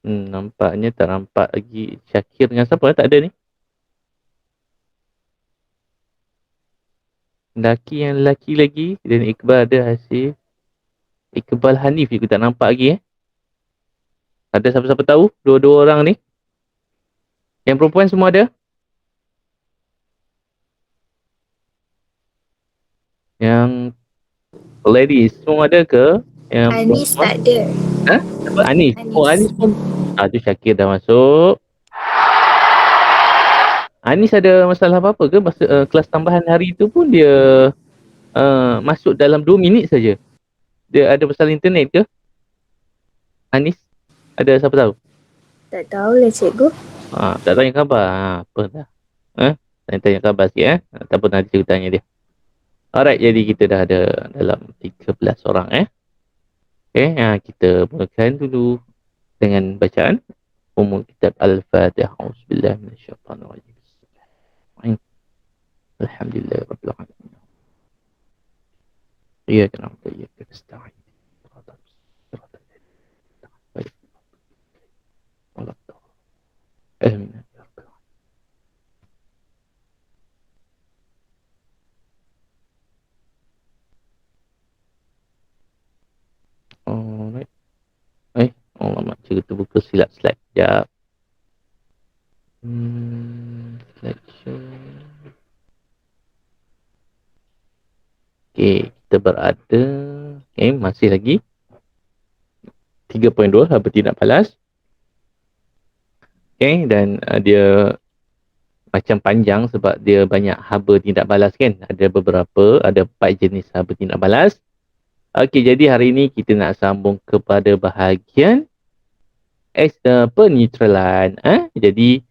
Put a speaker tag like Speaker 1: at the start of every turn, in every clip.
Speaker 1: Nampaknya tak nampak lagi Syakir dengan siapa? Tak ada ni. Lelaki lagi. Dan Iqbal ada hasil. Iqbal Hanif juga tak nampak lagi Ada siapa-siapa tahu? Dua-dua orang ni. Yang perempuan semua ada? Yang ladies semua ada ke? Yang
Speaker 2: Anis
Speaker 1: perempuan?
Speaker 2: tak ada.
Speaker 1: Ha? Siapa? Anis.
Speaker 2: Anis.
Speaker 1: Oh, Anis pun. Tu Syakir dah masuk. Anis ada masalah apa-apa ke? Masa kelas tambahan hari tu pun dia masuk dalam 2 minit saja. Dia ada masalah internet ke? Anis? Ada siapa tahu?
Speaker 2: Tak tahulah cikgu.
Speaker 1: Tak tanya khabar. Apa dah? Tanya khabar sikit Tak apa, nanti cikgu tanya dia. Alright, jadi kita dah ada dalam 13 orang Okay, kita mulakan dulu dengan bacaan umum kitab Al-Fatihah. Auzubillahi minasyaitanirrajim. Alhamdulillahirabbil alamin. Iyyaka na'budu wa iyyaka nasta'in. Amin. Alright. Alamak, cikgu terbuka silap slide. Sekejap. Slideshow. Okay, kita berada. Okay, masih lagi 3.2 haba tidak balas. Okay, dan dia macam panjang sebab dia banyak haba tidak balas kan. Ada beberapa, ada 4 jenis haba tidak balas. Okay, jadi hari ini kita nak sambung kepada bahagian peneutralan. Jadi,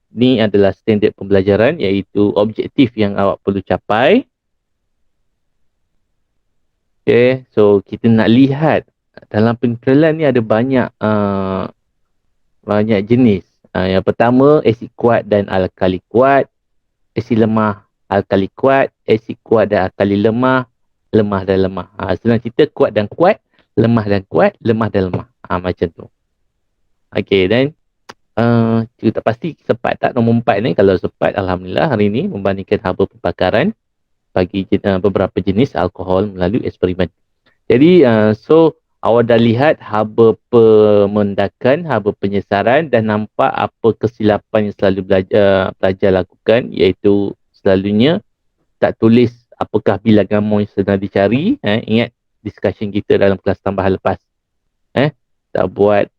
Speaker 1: ni adalah standard pembelajaran iaitu objektif yang awak perlu capai. Okay, so kita nak lihat dalam peneutralan ni ada banyak jenis. Yang pertama, asid kuat dan alkali kuat. Asid lemah, alkali kuat. Asid kuat dan alkali lemah. Lemah dan lemah. Senang cerita, kuat dan kuat. Lemah dan kuat. Lemah dan lemah. Macam tu. Okay, dan kita tak pasti sempat tak nombor 4 ni. Kalau sempat, Alhamdulillah hari ni membandingkan haba pembakaran bagi beberapa jenis alkohol melalui eksperimen. Jadi, so awak dah lihat haba pemendakan, haba penyesaran dan nampak apa kesilapan yang selalu pelajar lakukan, iaitu selalunya tak tulis apakah bilangan mol yang sedang dicari. Ingat discussion kita dalam kelas tambahan lepas. Tak buat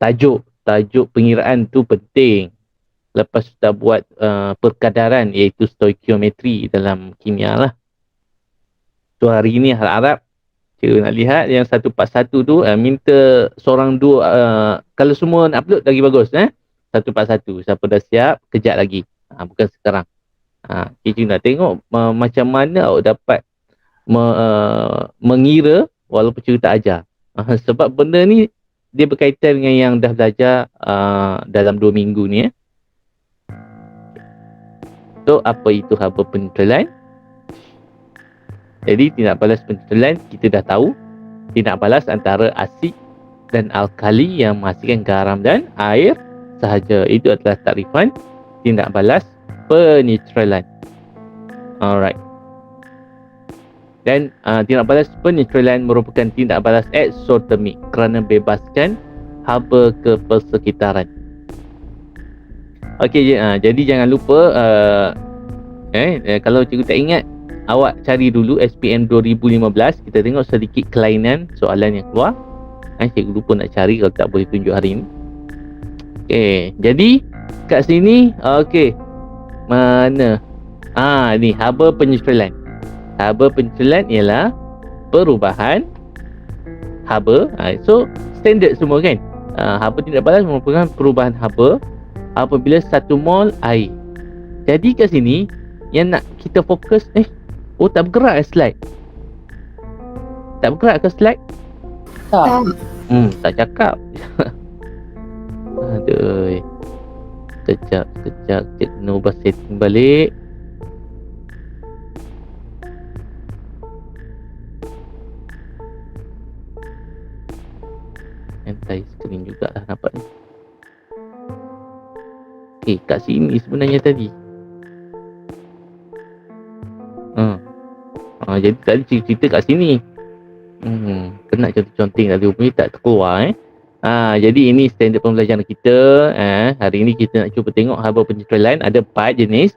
Speaker 1: tajuk pengiraan tu penting. Lepas dah buat perkadaran iaitu stoikiometri dalam kimia lah. So hari ini harap-harap cikgu nak lihat yang 141 tu, minta seorang dua, kalau semua nak upload lagi bagus. 141, siapa dah siap kejap lagi, bukan sekarang. Cikgu nak tengok macam mana awak dapat mengira walaupun cikgu tak ajar. Sebab benda ni dia berkaitan dengan yang dah belajar dalam 2 minggu ni. So, apa itu haba peneutralan? Jadi, tindak balas peneutralan kita dah tahu. Tindak balas antara asid dan alkali yang menghasilkan garam dan air sahaja. Itu adalah takrifan tindak balas peneutralan. Alright. Dan tindak balas peneutralan merupakan tindak balas eksotermik kerana bebaskan haba ke persekitaran. Okey, jadi jangan lupa kalau cikgu tak ingat, awak cari dulu SPM 2015. Kita tengok sedikit kelainan soalan yang keluar. Cikgu lupa nak cari, kalau tak boleh tunjuk hari ini. Okey, jadi kat sini, okey, mana? Ni haba peneutralan. Haba peneutralan ialah perubahan haba. So, standard semua kan. Haba tindak balas merupakan perubahan haba apabila 1 mol air. Jadi kat sini, yang nak kita fokus, tak bergerak slide. Tak bergerak ke slide?
Speaker 2: Tak.
Speaker 1: Tak cakap. Aduh. Sekejap. Cik kena ubah setting balik. Anti-screen jugalah nampak ni. Kat sini sebenarnya tadi. Jadi tadi cerita kat sini. Penat conteng tadi rupanya tak terkeluar jadi ini standard pembelajaran kita. Hari ini kita nak cuba tengok haba penyetelan. Ada 4 jenis.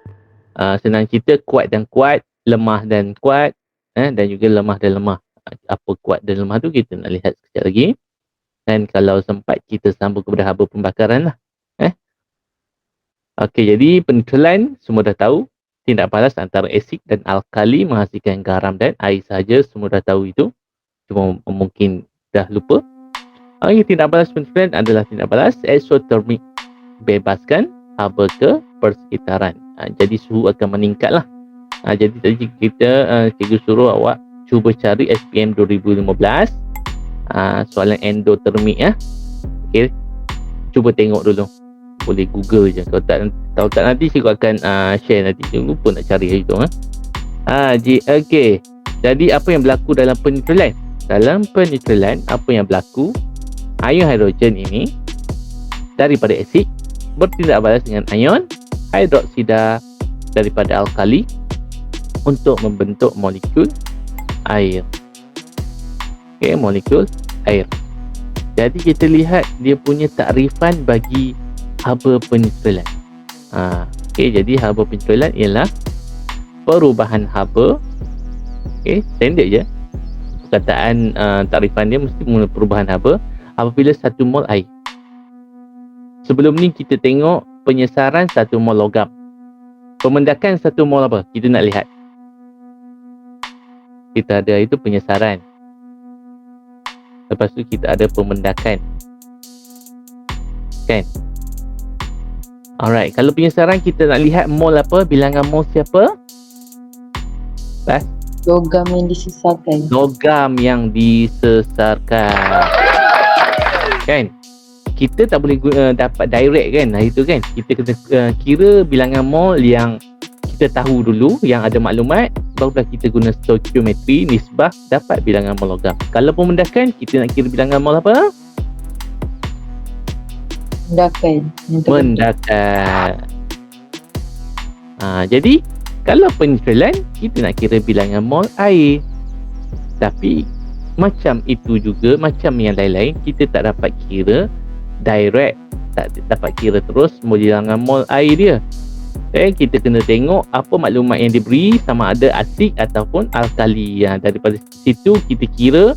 Speaker 1: Senang cerita, kuat dan kuat, lemah dan kuat, dan juga lemah dan lemah. Apa kuat dan lemah tu kita nak lihat sekejap lagi. Dan kalau sempat kita sambung kepada haba pembakaran lah. Okey, jadi penetralan semua dah tahu. Tindak balas antara asid dan alkali menghasilkan garam dan air sahaja. Semua dah tahu itu. Cuma mungkin dah lupa. Tindak balas penetralan adalah tindak balas eksotermik. Bebaskan haba ke persekitaran. Jadi suhu akan meningkat lah. Jadi tadi kita cikgu suruh awak cuba cari SPM 2015. Soalan endotermik Okey. Cuba tengok dulu. Boleh Google je. Kalau tak nanti cikgu akan share nanti. Cikgu pun nak cari hari tu. Okey. Jadi apa yang berlaku dalam penetralan? Dalam penetralan, apa yang berlaku? Ion hidrogen ini daripada asid bertindak balas dengan ion hidroksida daripada alkali untuk membentuk molekul air. Okey, molekul air. Jadi kita lihat dia punya takrifan bagi haba penetralan. Okey, jadi haba penetralan ialah perubahan haba. Okey, standard je. Perkataan takrifan dia mesti mula perubahan haba apabila 1 mol air. Sebelum ni kita tengok penyesaran 1 mol logam. Pemendakan 1 mol apa? Kita nak lihat. Kita ada itu penyesaran. Lepas tu kita ada pemendakan. Kan? Alright, kalau penyesaran kita nak lihat mol apa? Bilangan mol siapa? Bas?
Speaker 3: Logam yang disesarkan.
Speaker 1: Logam yang disesarkan. Kan? Kita tak boleh dapat direct kan hari tu kan. Kita kena kira bilangan mol yang kita tahu dulu, yang ada maklumat, barulah kita guna stoikiometri nisbah dapat bilangan mol logam. Kalau pemendakan, kita nak kira bilangan mol apa? Mendakan. Jadi kalau penetralan, kita nak kira bilangan mol air. Tapi macam itu juga, macam yang lain-lain, kita tak dapat kira direct, tak dapat kira terus bilangan mol air dia. Kita kena tengok apa maklumat yang diberi, sama ada asid ataupun alkali. Daripada situ kita kira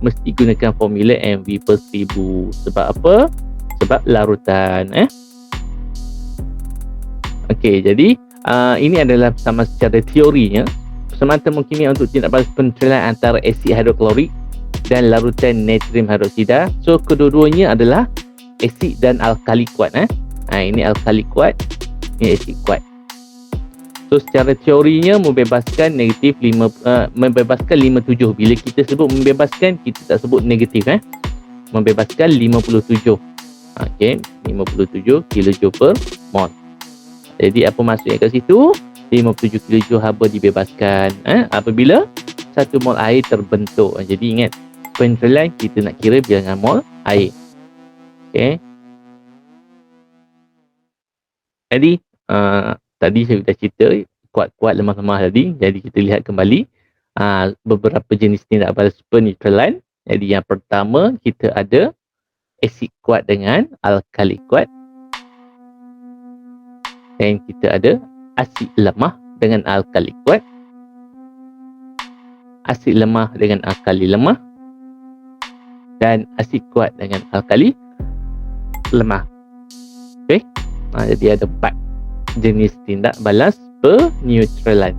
Speaker 1: mesti gunakan formula MV per 1000. Sebab apa? Sebab larutan. Okey, jadi ini adalah sama secara teorinya. Persamaan termokimia untuk tindak balas penetralan antara asid hidroklorik dan larutan natrium hidroksida. So kedua-duanya adalah asid dan alkali kuat. Ini alkali kuat, ini asid kuat. So secara teorinya membebaskan negatif 5, membebaskan 57. Bila kita sebut membebaskan, kita tak sebut negatif. Membebaskan 57. Okey, 57 kJ per mol. Jadi apa maksudnya kat situ? 57 kJ haba dibebaskan apabila 1 mol air terbentuk. Jadi ingat, penetralan kita nak kira bilangan mol air. Okey. Jadi tadi saya dah cerita kuat-kuat lemah-lemah tadi. Jadi kita lihat kembali beberapa jenis tindak balas penetralan. Jadi yang pertama kita ada asid kuat dengan alkali kuat. Dan kita ada asid lemah dengan alkali kuat, asid lemah dengan alkali lemah, dan asid kuat dengan alkali lemah. Okey. Jadi ada 4 jenis tindak balas peneutralan.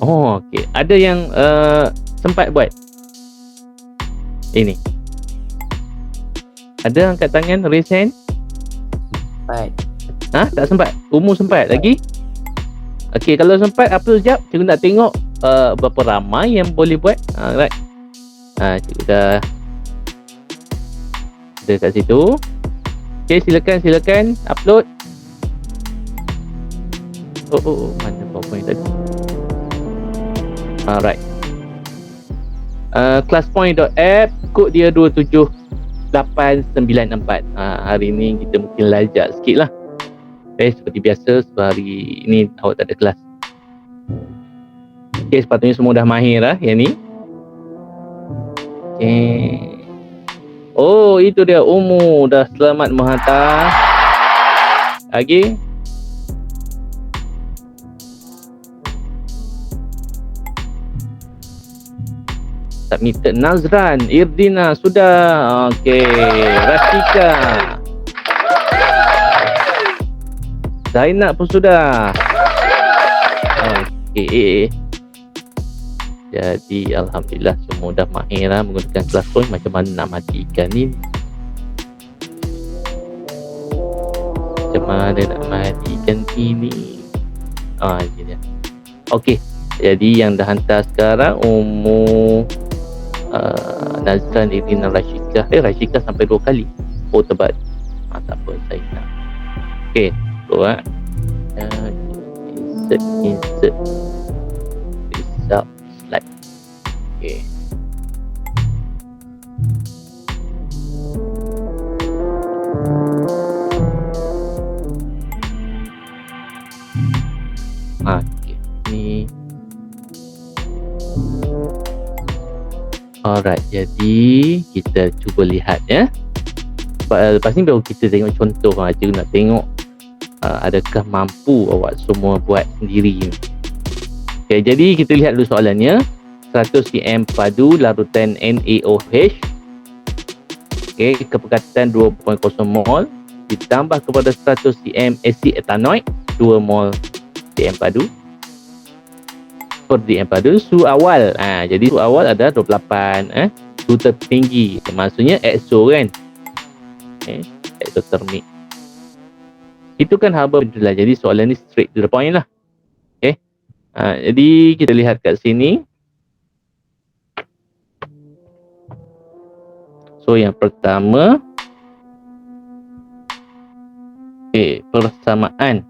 Speaker 1: Okey. Ada yang sempat buat ini. Ada angkat tangan, raise hand?
Speaker 3: Sempat.
Speaker 1: Tak sempat? Umur sempat lagi? Okey, kalau sempat apa sekejap, cikgu nak tengok berapa ramai yang boleh buat. Right. Cikgu dah ada kat situ. Okey, silakan upload. Mana PowerPoint tadi? Alright. Classpoint.app, kod dia 27894. Hari ni kita mungkin lajak sikit lah. Seperti biasa, hari ni awak tak ada kelas. Sepatutnya semua dah mahir lah yang ni. Oh, itu dia Umu dah selamat menghantar. Lagi submitted. Nazran, Irdina sudah. Okey, Rashika, Zainab pun sudah. Okey. Jadi alhamdulillah semua dah mahir lah menggunakan Classpoint. Macam mana nak matikan ni? Macam mana nak matikan ini? Ini dia. Okey. Jadi yang dah hantar sekarang Umu, Nazran, Irina, Rashika. Rashika sampai 2 kali. Oh, tebat. Tak apa, saya nak. Okey, buat. Insert result slide. Okey. Okey, ni. Alright, jadi kita cuba lihat ya. Lepas ni baru kita tengok contoh aja, nak tengok adakah mampu awak semua buat sendiri. Okay, jadi kita lihat dulu soalannya. 100 cm padu larutan NaOH, okay, kepekatan 2.0 mol ditambah kepada 100 cm asid etanoid 2 mol cm padu per dm padu. Suhu awal, jadi suhu awal ada 28, suhu tertinggi maksudnya EXO kan, exothermic. Itu kan haba benda lah. Jadi soalan ni straight to the point lah. Okay. Jadi kita lihat kat sini. So yang pertama, persamaan.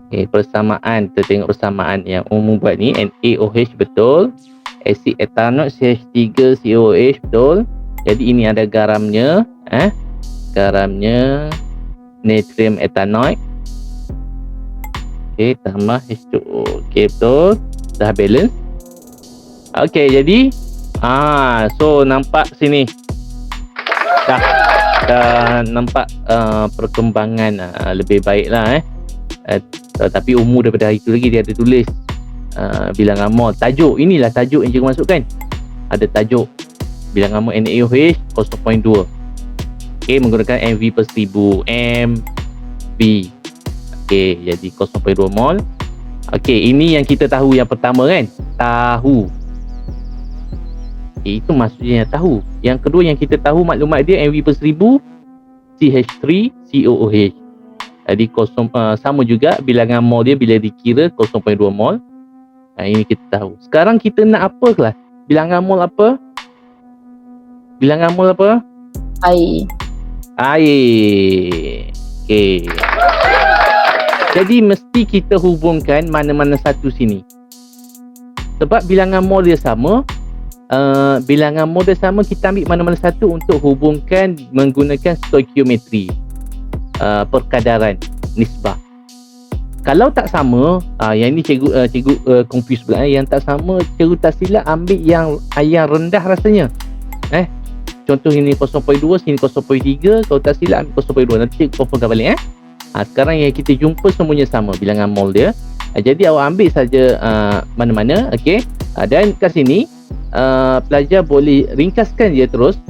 Speaker 1: Persamaan, kita tengok persamaan yang umum buat ni. NaOH betul, asid etanoid CH3COOH betul. Jadi ini ada garamnya, garamnya natrium etanoid, tambah H2O. Betul, dah balance. Jadi so nampak sini dah nampak perkembangan lebih baik lah. Tapi umur daripada hari tu lagi dia ada tulis bilangan mol. Tajuk, inilah tajuk yang cikgu masukkan. Ada tajuk bilangan mol NaOH 0.2. Menggunakan MV per 1000 MV. Jadi 0.2 mol. Ini yang kita tahu yang pertama kan. Tahu. Itu maksudnya tahu. Yang kedua yang kita tahu maklumat dia MV per 1000 CH3COOH. Jadi sama juga bilangan mol dia bila dikira 0.2 mol. Ini kita tahu. Sekarang kita nak apa kelas? Bilangan mol apa? Bilangan mol apa?
Speaker 3: Air.
Speaker 1: Jadi mesti kita hubungkan mana-mana satu sini. Sebab bilangan mol dia sama. Bilangan mol dia sama, kita ambil mana-mana satu untuk hubungkan menggunakan stoikiometri. Perkadaran nisbah. Kalau tak sama, yang ni cikgu confuse pula. Yang tak sama, cikgu tak silap ambil yang rendah rasanya. Contoh ini 0.2, sini 0.3. Kalau tak silap ambil 0.2. Nanti cikgu confirmkan balik. Sekarang yang kita jumpa semuanya sama bilangan mol dia. Jadi awak ambil saja mana-mana. Dan kat sini pelajar boleh ringkaskan dia terus.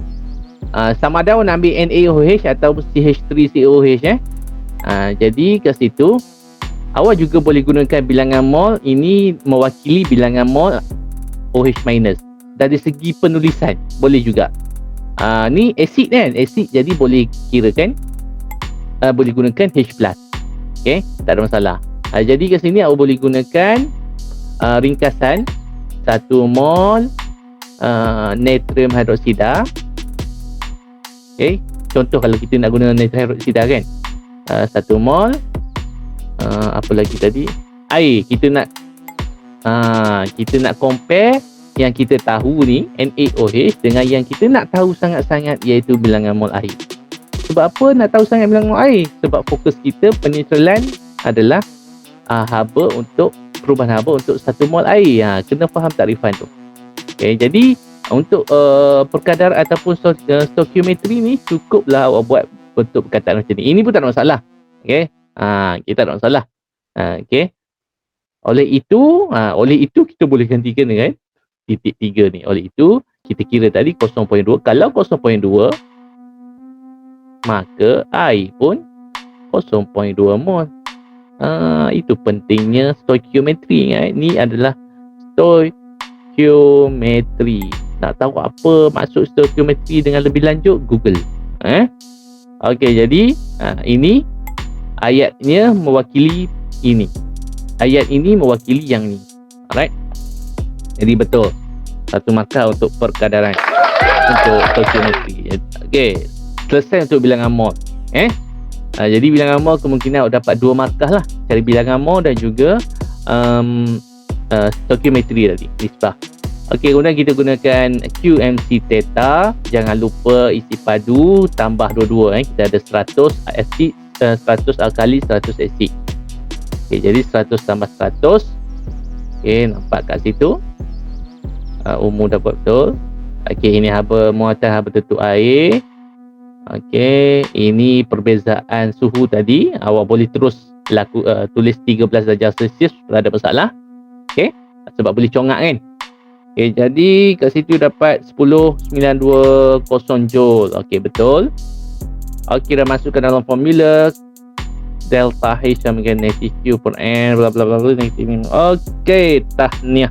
Speaker 1: Sama ada awak nak ambil NaOH atau CH3COOH. Jadi kat situ awak juga boleh gunakan bilangan mol. Ini mewakili bilangan mol OH minus. Dari segi penulisan boleh juga. Ni asid kan, asid, jadi boleh kirakan boleh gunakan H+. Tak ada masalah. Jadi kat sini awak boleh gunakan ringkasan 1 mol natrium hidroksida. Contoh kalau kita nak guna natrium hidroksida kan, 1 mol apa lagi tadi, air. Kita nak compare yang kita tahu ni NaOH dengan yang kita nak tahu sangat-sangat iaitu bilangan mol air. Sebab apa nak tahu sangat bilangan mol air? Sebab fokus kita penetralan adalah haba untuk perubahan haba untuk 1 mol air. Kena faham takrifan tu. Okay, jadi untuk perkadar ataupun stoikiometri ni cukuplah awak buat bentuk perkataan macam ni. Ini pun tak ada masalah. Okay, kita tak ada masalah. Okay. Oleh itu kita boleh gantikan dengan titik 3 ni. Oleh itu kita kira tadi 0.2. Kalau 0.2 maka air pun 0.2 mol. Itu pentingnya stoikiometri. Ini adalah stoikiometri. Nak tahu apa maksud stoikiometri dengan lebih lanjut, Google. Okey, jadi ini ayatnya mewakili ini. Ayat ini mewakili yang ni. Alright. Jadi betul. 1 markah untuk perkadaran untuk stoikiometri. Okey. Selesai untuk bilangan mol. Jadi bilangan mol kemungkinan awak dapat 2 markah lah. Cari bilangan mol dan juga stoikiometri tadi, nisbah. Okey, kemudian kita gunakan QMC theta. Jangan lupa isi padu tambah dua-dua. Kita ada 100 asid, 100 alkali, 100 asid. Okey, jadi 100 tambah 100. Okey, nampak kat situ. Umur dapat betul. Okey, ini haba muatan haba tertutup air. Okey, ini perbezaan suhu tadi. Awak boleh terus tulis 13 darjah Celsius, tak ada masalah. Okey, sebab boleh congak kan. Okey, jadi kat situ dapat 10,920 joule. Okey, betul. Okey, dah masukkan dalam formula delta H sama dengan negatif Q per N bla bla bla negatif min. Okey, tahniah.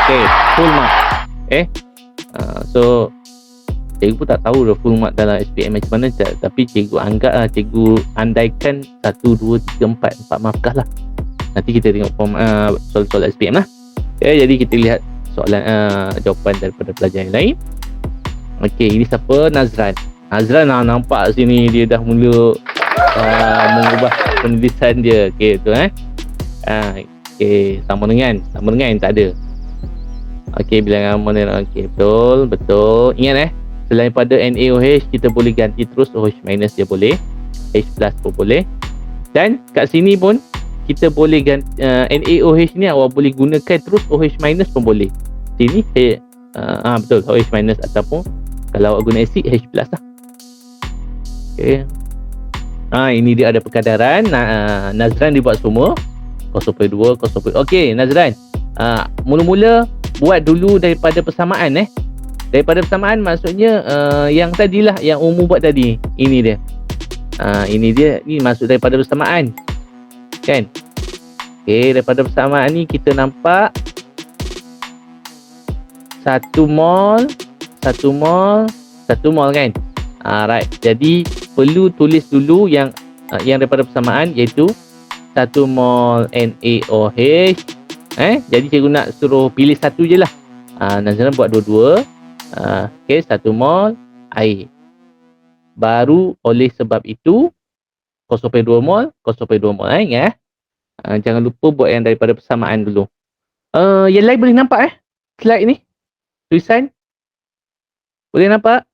Speaker 1: Okey, full mark. So cikgu pun tak tahu dah full mark dalam SPM macam mana, tapi cikgu anggap lah, cikgu andaikan 1, 2, 3, 4 markah lah. Nanti kita tengok form soal-soal SPM lah. Okay, jadi kita lihat soalan jawapan daripada pelajar yang lain. Okey, ini siapa? Nazran. Nazran nampak sini dia dah mula mengubah penulisan dia. Okey, tu okey, sama dengan tak ada. Okey, bilangan monomer. Okey, betul. Ingat selain pada NaOH kita boleh ganti terus OH minus dia boleh, H plus pun boleh. Dan kat sini pun kita boleh ganti NaOH ni awak boleh gunakan terus OH minus pun boleh. Sini betul, OH minus ataupun kalau awak guna asid H plus lah. Okey. Ini dia ada perkadaran. Nazran dibuat semua 0.2, 0. Okey, Nazran. Mula-mula buat dulu daripada persamaan Daripada persamaan maksudnya yang tadilah yang umum buat tadi. Ini dia. Ini dia, ni masuk daripada persamaan. Kan? Okey, daripada persamaan ni kita nampak 1 mol kan? Right. Jadi perlu tulis dulu yang daripada persamaan iaitu 1 mol NaOH. Jadi cikgu nak suruh pilih satu je lah. Nazran buat dua-dua. Okey, 1 mol air. Baru oleh sebab itu 0.2 mol, 0.2 mol ingat. Jangan lupa buat yang daripada persamaan dulu. Yang lain boleh nampak slide ni? Tulisan? Boleh nampak?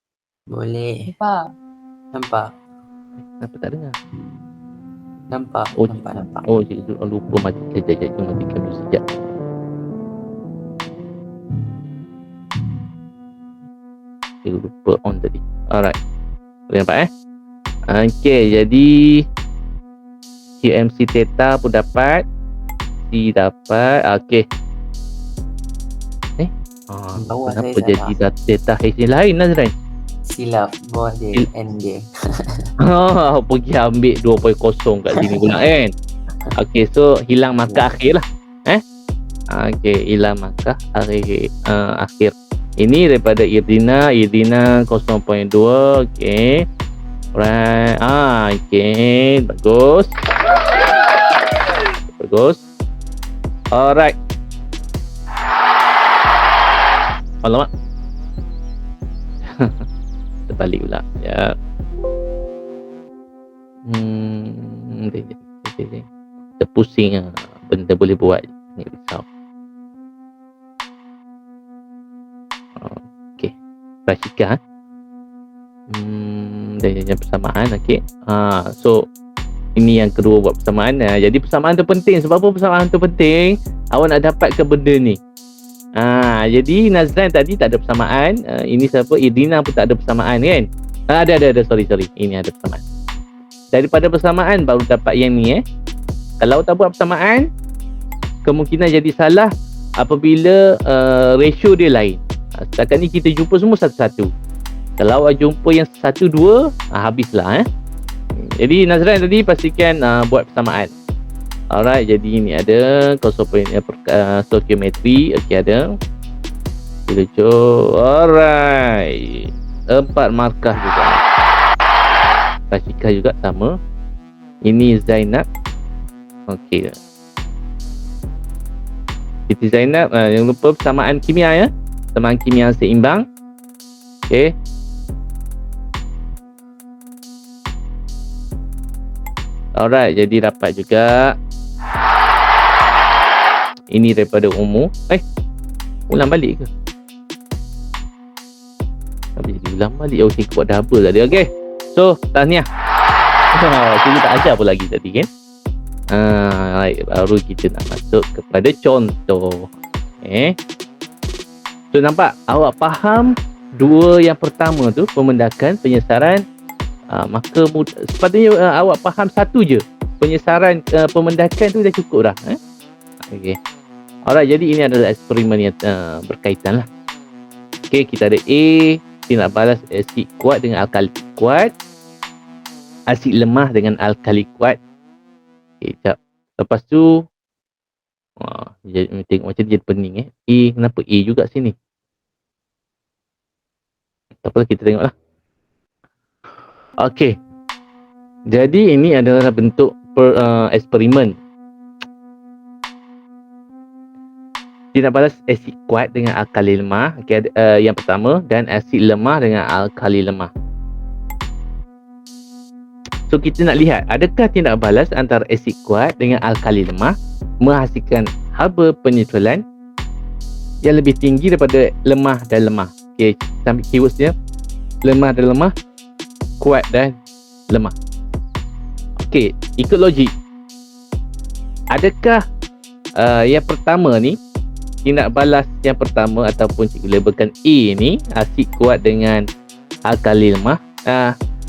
Speaker 3: Boleh. Nampak.
Speaker 1: Kenapa tak dengar?
Speaker 3: Nampak. Nampak.
Speaker 1: Oh, cikgu lupa matikan dulu sekejap. Cikgu lupa on tadi. Alright. Boleh nampak Okey, jadi QMC theta pun dapat. C dapat. Okey. Kenapa jadi theta H ni lain, Nazran?
Speaker 3: Silap bawah dia N dia.
Speaker 1: Pergi ambil 2.0 kat sini pula kan. Okey, so hilang markah akhir lah. Okey, hilang markah akhir. Ini daripada Irdina 0.2. Okey. Right. Okey, bagus. Alright. Alamak. Terbalik pula. Ya. Terpusing benda boleh buat. Ni risau. Rashika. Dan persamaan. Okey. So ini yang kedua buat persamaan. Jadi persamaan tu penting. Sebab apa persamaan tu penting? Awak nak dapatkan benda ni. Jadi Nazlan tadi tak ada persamaan. Ini siapa? Irina pun tak ada persamaan kan? Ada. Sorry. Ini ada persamaan. Daripada persamaan baru dapat yang ni. Kalau tak buat persamaan, kemungkinan jadi salah apabila ratio dia lain. Setakat ni kita jumpa semua satu-satu. Kalau awak jumpa yang 1, 2, habislah. Jadi Nazlan tadi pastikan buat persamaan. Alright, jadi ini ada stoichiometry. Okey, ada. Kita alright. 4 markah juga. Rashika juga sama. Ini Zainab. Okey. Siti Zainab, jangan lupa persamaan kimia Persamaan kimia seimbang. Okey. Alright, jadi dapat juga. Ini daripada umur. Ulang balik ke? Habis jadi ulang balik. Okey, buat double tadi. Okey. So, tahniah. Kita tak ajar pun lagi tadi kan? Right, baru kita nak masuk kepada contoh. So, nampak? Awak faham dua yang pertama tu, pemendakan, penyesaran. Maka sepatutnya awak faham satu je. Penyesaran, pemendakan tu dah cukup dah. Okey. Alright, jadi ini adalah eksperimen yang berkaitan lah. Okey, kita ada A, tindak balas asid kuat dengan alkali kuat, asid lemah dengan alkali kuat. Okey, sekejap. Lepas tu tengok macam dia jadi pening. A, kenapa A juga sini? Tak apa, kita tengoklah. Okey. Jadi ini adalah bentuk eksperimen. Tindak balas asid kuat dengan alkali lemah. Okay, yang pertama, dan asid lemah dengan alkali lemah. So kita nak lihat, adakah tindak balas antara asid kuat dengan alkali lemah menghasilkan haba penyetulan yang lebih tinggi daripada lemah dan lemah. Okay, sambil keywords dia, lemah dan lemah, kuat dan lemah. Okay, ikut logik. Adakah yang pertama ni, tindak balas yang pertama ataupun cikgu labelkan A ni, asid kuat dengan alkali lemah,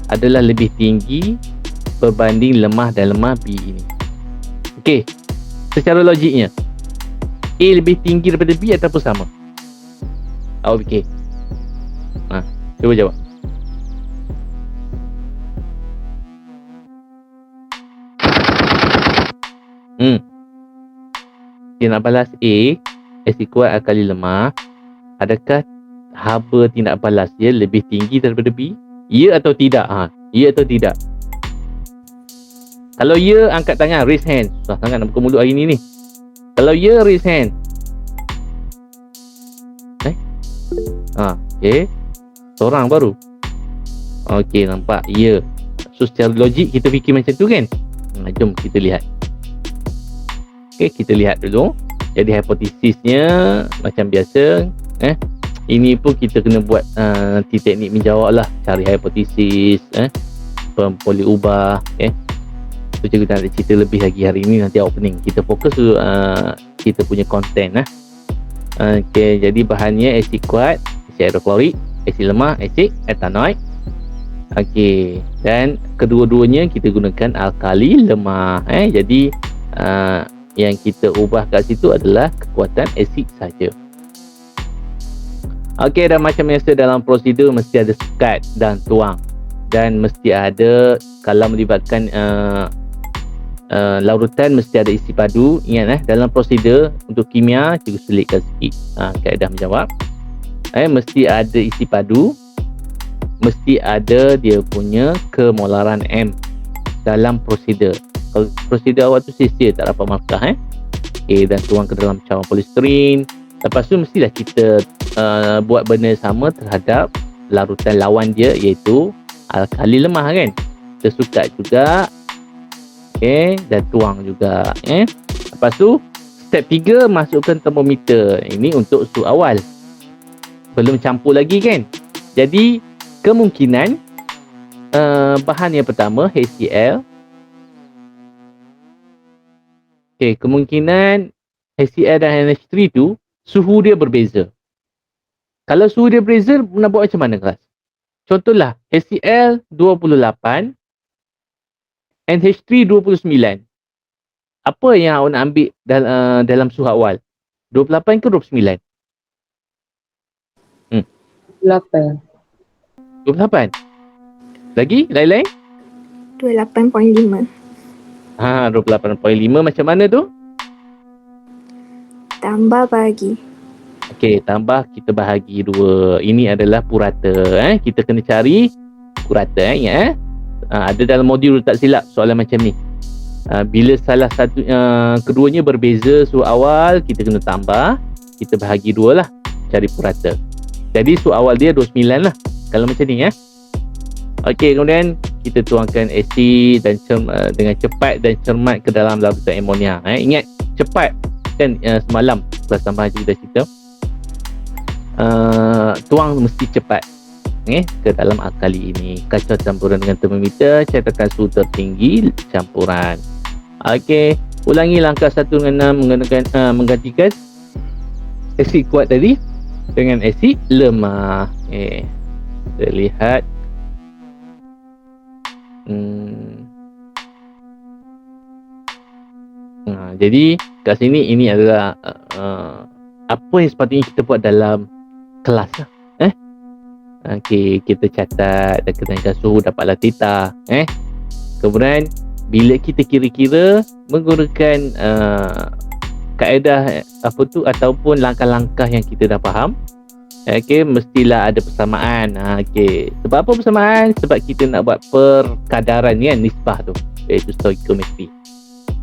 Speaker 1: adalah lebih tinggi berbanding lemah dan lemah B ini. Okey, secara logiknya A lebih tinggi daripada B ataupun sama? Awak fikir. Cuba jawab. Tindak balas A, asid kuat alkali lemah, adakah haba tindak balas dia lebih tinggi daripada B? Ya atau tidak? Ya atau tidak? Kalau ya, angkat tangan, raise hand. Susah sangat nak buka mulut hari ni. Kalau ya, raise hand. Okay. Seorang baru. Okay, nampak. Ya. So secara logik kita fikir macam tu kan? Jom kita lihat. Okay, kita lihat dulu. Jadi hipotesisnya macam biasa. Ini pun kita kena buat teknik menjawab lah. Cari hipotesis, boleh ubah. So cikgu tak ada cerita lebih lagi hari ni, nanti awak pening. Kita fokus kita punya konten. Okay, jadi bahannya asid kuat, asid hidroklorik, asid lemah, asid etanoik. Okay, dan kedua-duanya kita gunakan alkali lemah. Jadi yang kita ubah kat situ adalah kekuatan asid saja. Okey, dan macam biasa dalam prosedur mesti ada sekat dan tuang, dan mesti ada, kalau melibatkan larutan mesti ada isi padu. Ingat dalam prosedur untuk kimia cikgu selitkan sikit kaedah menjawab. Mesti ada isi padu, mesti ada dia punya kemolaran M dalam prosedur. Kalau prosedur awak tu sia-sia, tak dapat markah. Okay, dan tuang ke dalam cawan polisterin. Lepas tu mestilah kita buat benda sama terhadap larutan lawan dia, iaitu alkali lemah kan. Kita sukat juga. Okay, dan tuang juga. Lepas tu step 3, masukkan termometer. Ini untuk su awal, belum campur lagi kan. Jadi kemungkinan bahan yang pertama HCl. Okey, kemungkinan HCl dan NH3 tu suhu dia berbeza. Kalau suhu dia berbeza, nak buat macam mana kelas? Contohlah HCl 28, NH3 29. Apa yang awak nak ambil dalam suhu awal? 28 ke 29?
Speaker 4: 8.
Speaker 1: 28. Lagi? Lain-lain?
Speaker 2: 28.5.
Speaker 1: 28.5 macam mana tu?
Speaker 2: Tambah bagi.
Speaker 1: Okey, tambah kita bahagi 2. Ini adalah purata. Kita kena cari purata. Ingat ada dalam modul tak silap soalan macam ni. Bila salah satu keduanya berbeza suhu awal, kita kena tambah. Kita bahagi 2 lah. Cari purata. Jadi suhu awal dia 29 lah. Kalau macam ni Okey, kemudian kita tuangkan asid dan dengan cepat dan cermat ke dalam larutan amonia. Ingat cepat kan, semalam kelas tambahan kita cerita. Tuang mesti cepat ke dalam alkali ini. Kacau campuran dengan termometer, catatkan suhu tertinggi campuran. Okey, ulangi langkah 1 dengan 6 menggantikan asid kuat tadi dengan asid lemah. Kita lihat. Jadi kat sini ini adalah apa yang sepatutnya kita buat dalam kelas lah. Okey, kita catat dan kenaikan suhu, dapatlah theta. Kemudian bila kita kira-kira menggunakan kaedah ataupun langkah-langkah yang kita dah faham, okey, mestilah ada persamaan. Okey, sebab apa persamaan? Sebab kita nak buat perkadaran kan, nisbah tu, iaitu stoichiometry.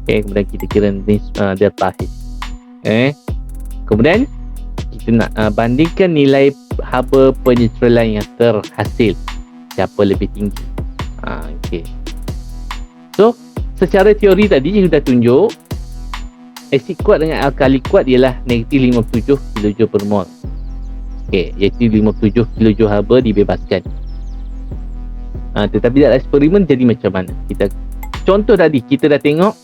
Speaker 1: Okey, kemudian kita kira delta H. Kemudian kita nak bandingkan nilai haba peneutralan yang terhasil, siapa lebih tinggi. Okey. So, secara teori tadi yang sudah tunjuk, asid kuat dengan alkali kuat ialah negatif 57 kJ per mol. Okey, iaitu 57 kJ haba dibebaskan. Tetapi dalam eksperimen jadi macam mana? Kita contoh tadi kita dah tengok.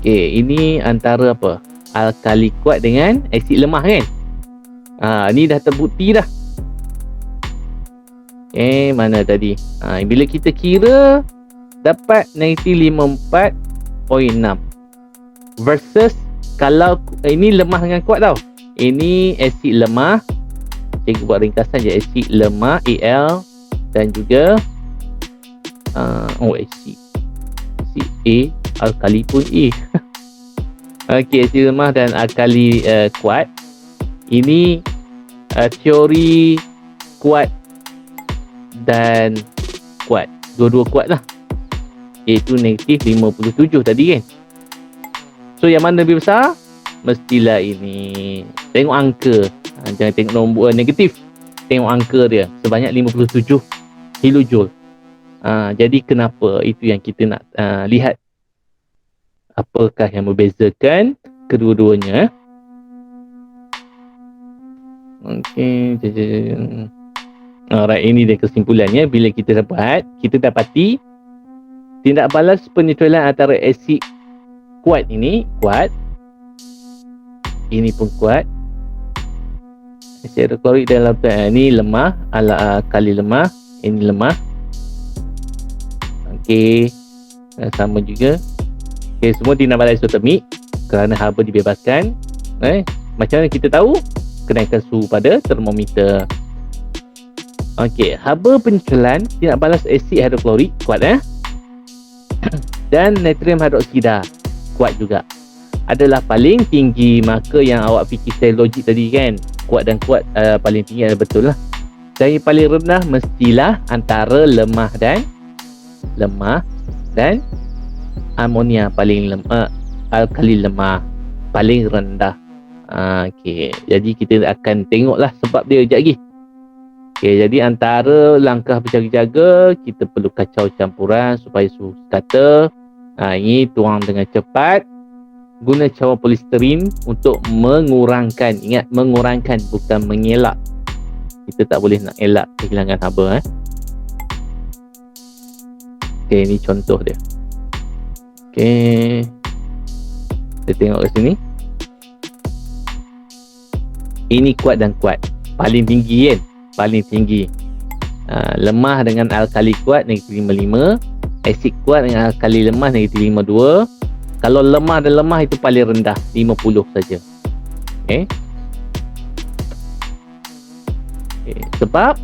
Speaker 1: Okey, ini antara apa? Alkali kuat dengan asid lemah kan? Ni dah terbukti dah. Mana tadi? Bila kita kira dapat negatif 54.6 versus kalau ini lemah dengan kuat tau. Ini asid lemah. Cikgu buat ringkasan je, asid lemah Al dan juga asid A, alkali pun A. Okey, asid lemah dan alkali kuat. Ini teori kuat dan kuat, dua-dua kuat lah, iaitu negatif 57 tadi kan. So yang mana lebih besar? Mestilah ini. Tengok angka, jangan tengok nombor negatif, tengok angka dia sebanyak 57 kilojoule. Jadi kenapa? Itu yang kita nak lihat, apakah yang membezakan kedua-duanya. Okey, alright, ini dia kesimpulannya. Bila kita dapati tindak balas peneutralan antara asid kuat ini kuat, ini pun kuat, asid hidroklorik dan larutan ini lemah, alkali lemah, ini lemah. Okey, sama juga. Okey, semua tindak balas isotermik kerana haba dibebaskan. Macam mana kita tahu? Kenaikan suhu pada termometer. Okey, haba peneutralan tindak balas asid hidroklorik kuat dan natrium hidroksida kuat juga, adalah paling tinggi. Maka yang awak fikir secara logik tadi kan, kuat dan kuat paling tinggi adalah betul lah. Dan yang paling rendah mestilah antara lemah dan amonia paling lemah, alkali lemah paling rendah. Okey, jadi kita akan tengoklah sebab dia sekejap lagi. Okey, jadi antara langkah berjaga-jaga, kita perlu kacau campuran supaya suhu sekata. Ini tuang dengan cepat. Guna cawan polisterin untuk mengurangkan, ingat mengurangkan bukan mengelak, Kita tak boleh nak elak kehilangan haba. Okey, ni contoh dia. Okey, kita tengok ke sini. Ini kuat dan kuat. Paling tinggi kan? Paling tinggi. Lemah dengan alkali kuat -5.5. Asid kuat dengan alkali lemah -5.2. Kalau lemah dan lemah itu paling rendah 50 saja. Okay. Sebab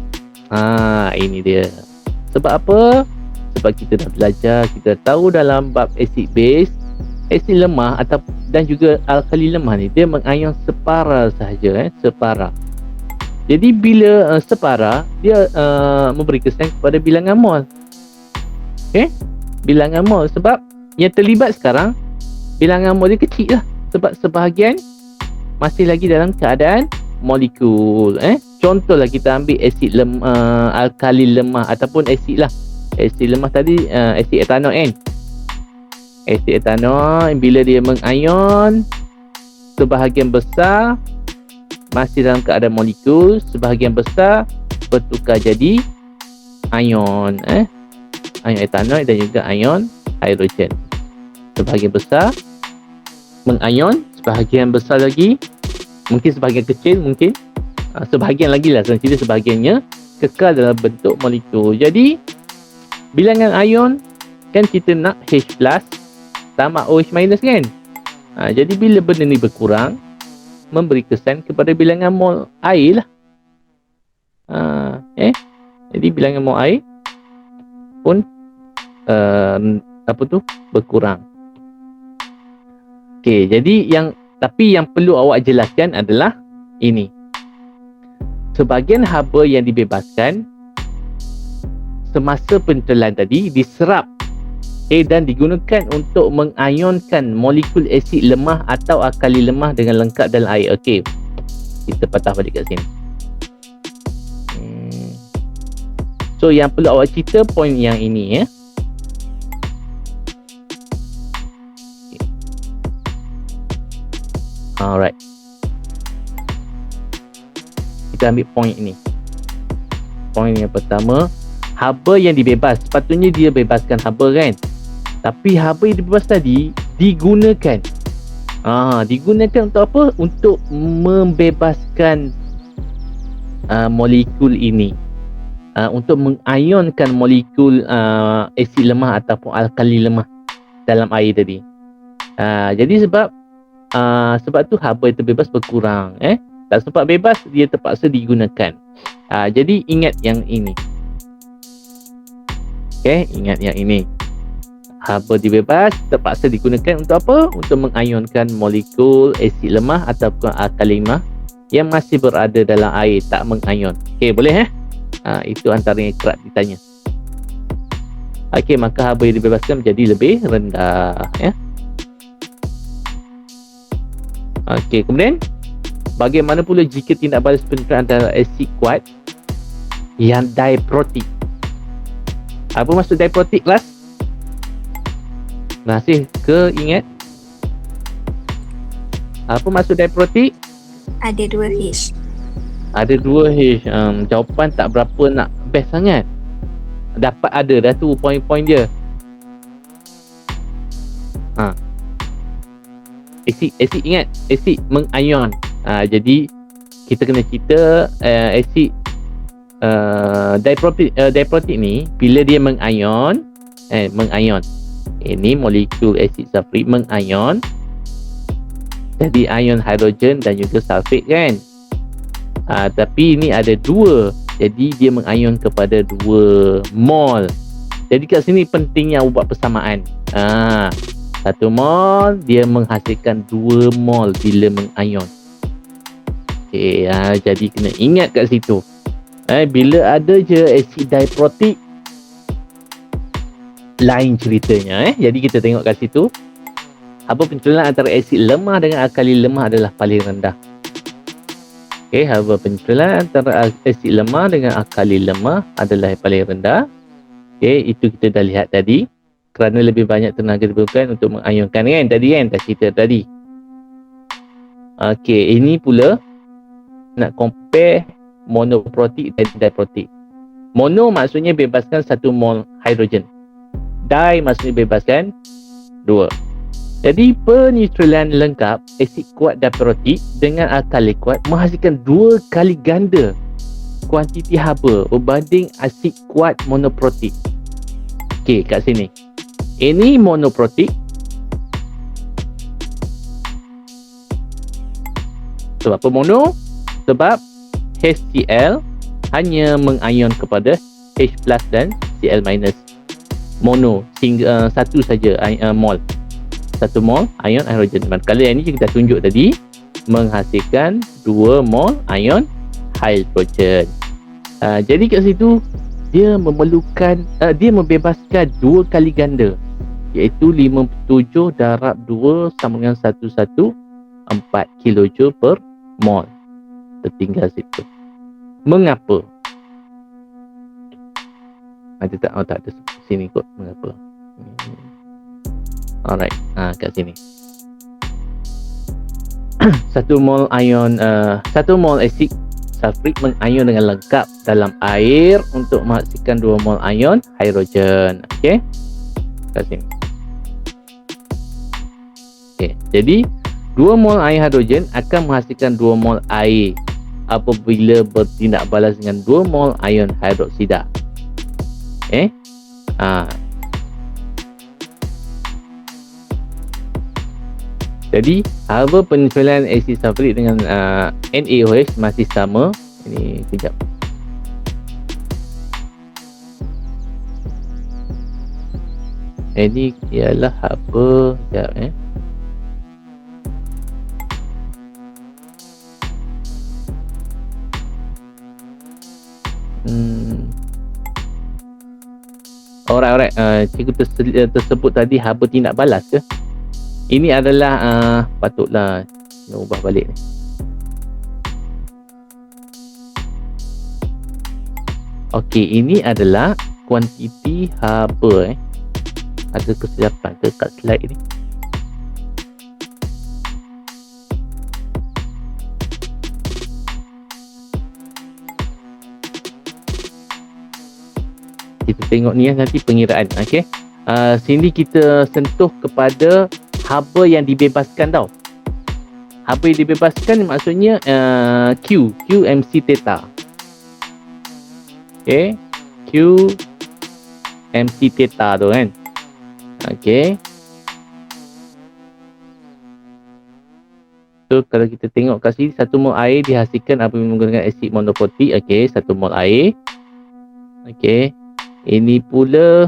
Speaker 1: ini dia. Sebab apa? Sebab kita dah belajar, kita tahu dalam bab asid base, asid lemah dan juga alkali lemah ni dia mengayon separa sahaja, separa. Jadi bila separa, dia memberi kesan kepada bilangan mol. Okey? Bilangan mol, sebab yang terlibat sekarang bilangan mol dia kecil lah, sebab sebahagian masih lagi dalam keadaan molekul. Contohlah kita ambil asid alkali lemah ataupun asid lah. Asid lemah tadi asid etanol kan. Asid etanol bila dia mengayon, sebahagian besar masih dalam keadaan molekul, sebahagian besar bertukar jadi ion, ion etanol dan juga ion hidrogen. Sebahagian besar mengayon, sebahagian besar lagi, mungkin sebahagian kecil, mungkin sebahagian lagi lah, sebenarnya sebahagiannya kekal dalam bentuk molekul. Jadi bilangan ion kan kita nak H plus sama OH minus kan. Jadi bila benda ni berkurang, memberi kesan kepada bilangan mol air lah. Jadi bilangan mol air pun berkurang. Okey, jadi tapi yang perlu awak jelaskan adalah ini. Sebahagian haba yang dibebaskan semasa pentelan tadi diserap dan digunakan untuk mengayonkan molekul asid lemah atau alkali lemah dengan lengkap dalam air. Okey, kita patah balik kat sini. So yang perlu awak cerita poin yang ini Alright, kita ambil poin ini. Poin yang pertama, haba yang dibebas, sepatutnya dia bebaskan haba kan, tapi haba yang dibebas tadi digunakan digunakan untuk apa? Untuk membebaskan molekul ini, untuk mengayonkan molekul asid lemah ataupun alkali lemah dalam air tadi. Jadi sebab tu haba itu bebas berkurang. Tak sempat bebas, dia terpaksa digunakan. Jadi ingat yang ini. Okay, ingat yang ini. Haba dibebas terpaksa digunakan untuk apa? Untuk mengayonkan molekul asid lemah ataupun alkali lemah yang masih berada dalam air, tak mengayon. Okay, boleh itu antara yang kerap ditanya. Okay, maka haba yang dibebaskan menjadi lebih rendah. Okay, kemudian bagaimana pula jika tindak balas penentuan antara asid kuat yang diprotik? Apa maksud diprotik, kelas? Masih ke ingat? Apa maksud diprotik?
Speaker 2: Ada 2 H.
Speaker 1: Ada 2 H. Jawapan tak berapa nak best sangat. Dapat ada dah tu poin-poin dia. Asid ingat, asid mengayon. Jadi kita kena cerita asid diprotik ni bila dia mengayon, ini molekul asid sulfurik mengayon jadi ion hidrogen dan juga sulfate kan. Tapi ini ada 2, jadi dia mengayon kepada 2 mol. Jadi kat sini pentingnya buat persamaan. 1 mol dia menghasilkan 2 mol bila mengayon. Okay, jadi kena ingat kat situ. Bila ada je asid diprotik, lain ceritanya. Jadi kita tengok kat situ, haba pencetulan antara asid lemah dengan alkali lemah adalah paling rendah. Okay, haba pencetulan antara asid lemah dengan alkali lemah adalah paling rendah. Okay, itu kita dah lihat tadi. Kerana lebih banyak tenaga diperlukan untuk mengayonkan kan, tadi kan, dah cerita tadi. Okay, ini pula nak compare monoprotik dan diprotik. Mono maksudnya bebaskan 1 mol hidrogen. Di maksudnya bebaskan 2. Jadi peneutralan lengkap asid kuat diprotik dengan alkali kuat menghasilkan 2 kali ganda kuantiti haba berbanding asid kuat monoprotik. Okey, kat sini. Ini monoprotik. Sebab apa mono? Sebab HCl hanya mengion kepada H+ dan Cl-. Mono, satu saja mol. 1 mol ion hidrogen. Manakala yang ini kita tunjuk tadi menghasilkan 2 mol ion hidrogen. Jadi kat situ dia memerlukan dia membebaskan 2 kali ganda, iaitu 57 darab 2 sama dengan 114 kJ per mol. Tertinggal situ. Mengapa? Tak ada sini kot. Mengapa? Alright, kat sini. 1 mol ion 1 mol asid sulfurik mengion dengan lengkap dalam air untuk menghasilkan 2 mol ion hidrogen. Okey. Kat sini. Okey, jadi 2 mol air hidrogen akan menghasilkan 2 mol air apabila bertindak balas dengan 2 mol ion hidroksida. Jadi haba peneutralan asid sulfurik dengan NaOH masih sama. Ini kejap. Ini ialah haba, kejap Alright. Cikgu tersebut tadi haba tindak balas ke? Ini adalah patutlah nak ubah balik ni. Okey, ini adalah kuantiti haba Ada kesilapan ke kat slide ni? Kita tengok ni nanti pengiraan. Okey. Sini kita sentuh kepada haba yang dibebaskan tau. Haba yang dibebaskan maksudnya Q MC theta. Okay, Q MC theta tu kan. Okay. So kalau kita tengok kat sini 1 mol air dihasilkan apabila menggunakan asid monoprotik. Okay, 1 mol air. Okay. Ini pula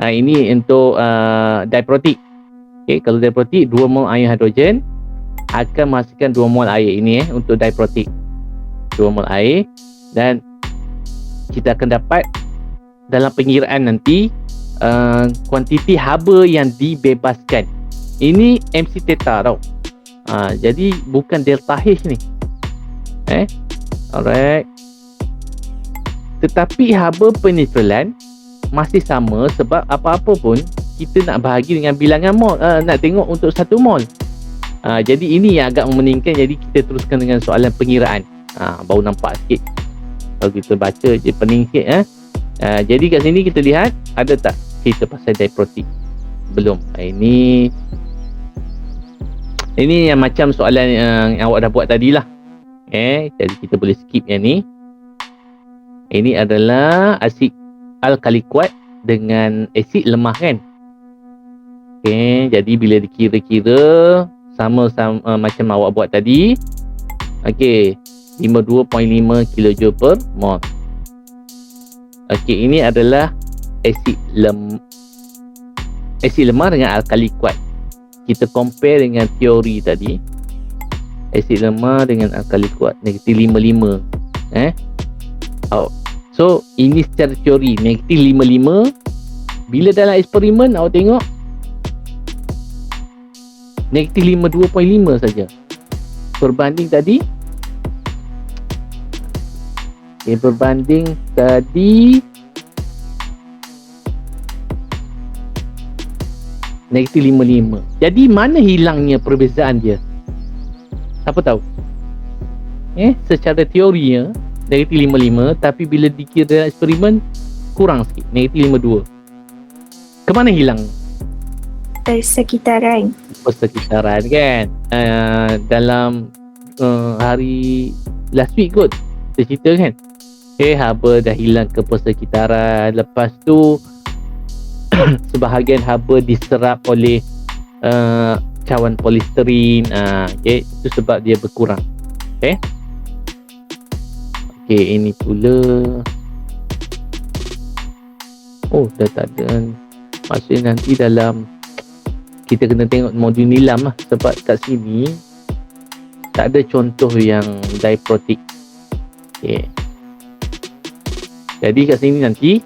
Speaker 1: ini untuk diprotik. Okay, kalau diprotik 2 mol ion hidrogen akan menghasilkan 2 mol air. Ini untuk diprotik 2 mol air, dan kita akan dapat dalam pengiraan nanti kuantiti haba yang dibebaskan. Ini MC theta tau. Jadi bukan delta H ni. Alright. Tetapi haba peneutralan masih sama sebab apa-apa pun kita nak bahagi dengan bilangan mol, nak tengok untuk 1 mol. Jadi ini yang agak memeningkan. Jadi kita teruskan dengan soalan pengiraan. Baru nampak sikit. Kalau kita baca je pening sikit. Jadi kat sini kita lihat ada tak cerita pasal diprotik? Belum. Ini yang macam soalan yang awak dah buat tadilah. Jadi kita boleh skip yang ni. Ini adalah asid alkali kuat dengan asid lemah kan. Okey, jadi bila dikira-kira sama-sama macam awak buat tadi. Okey, 52.5 kJ per mol. Okey, ini adalah asid lemah dengan alkali kuat. Kita compare dengan teori tadi. Asid lemah dengan alkali kuat negatif 55. So ini secara teori negatif 55. Bila dalam eksperimen awak tengok negatif 52.5 saja. Berbanding tadi negatif 55. Jadi mana hilangnya perbezaan dia? Siapa tahu? secara teorinya negatif 55, tapi bila dikira dalam eksperimen kurang sikit, negatif 52. Kemana hilang
Speaker 2: Persekitaran.
Speaker 1: persekitaran kan? Dalam hari last week kot kita cerita kan, haba dah hilang ke persekitaran. Lepas tu sebahagian haba diserap oleh cawan polisterin. Itu sebab dia berkurang. Ini pula dah tak ada. Maksudnya nanti dalam kita kena tengok modul nilam lah, sebab kat sini tak ada contoh yang diprotik. Jadi kat sini nanti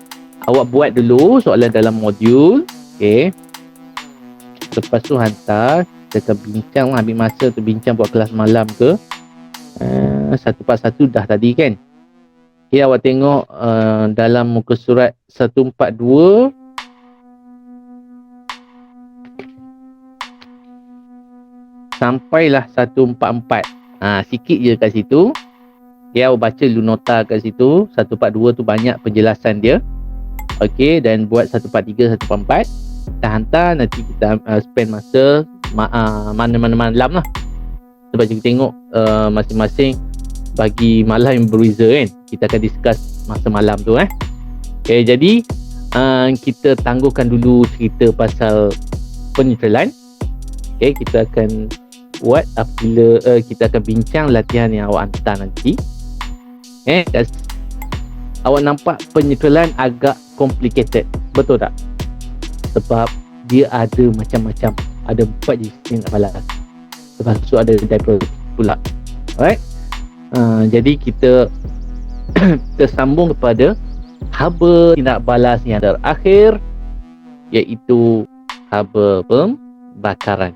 Speaker 1: awak buat dulu soalan dalam modul. Lepas tu hantar, kita akan bincang lah, ambil masa tu bincang buat kelas malam ke. 141 dah tadi kan. Awak tengok dalam muka surat 142 sampailah 144. Sikit je kat situ. Awak baca dulu nota kat situ. 142 tu banyak penjelasan dia. Dan buat 143, 144. Kita hantar, nanti kita spend masa mana-mana malam lah. Sebab kita tengok masing-masing bagi malam yang berbeza kan. Kita akan discuss masa malam tu. Jadi kita tangguhkan dulu cerita pasal penetralan. Kita akan buat apabila kita akan bincang latihan yang awak hantar nanti. Awak nampak penetralan agak complicated, betul tak? Sebab dia ada macam-macam, ada 4 jenis tindak balas. Lepas tu ada diprotik pula. Alright. Jadi kita tersambung kepada haba tindak balas yang terakhir, iaitu haba pembakaran.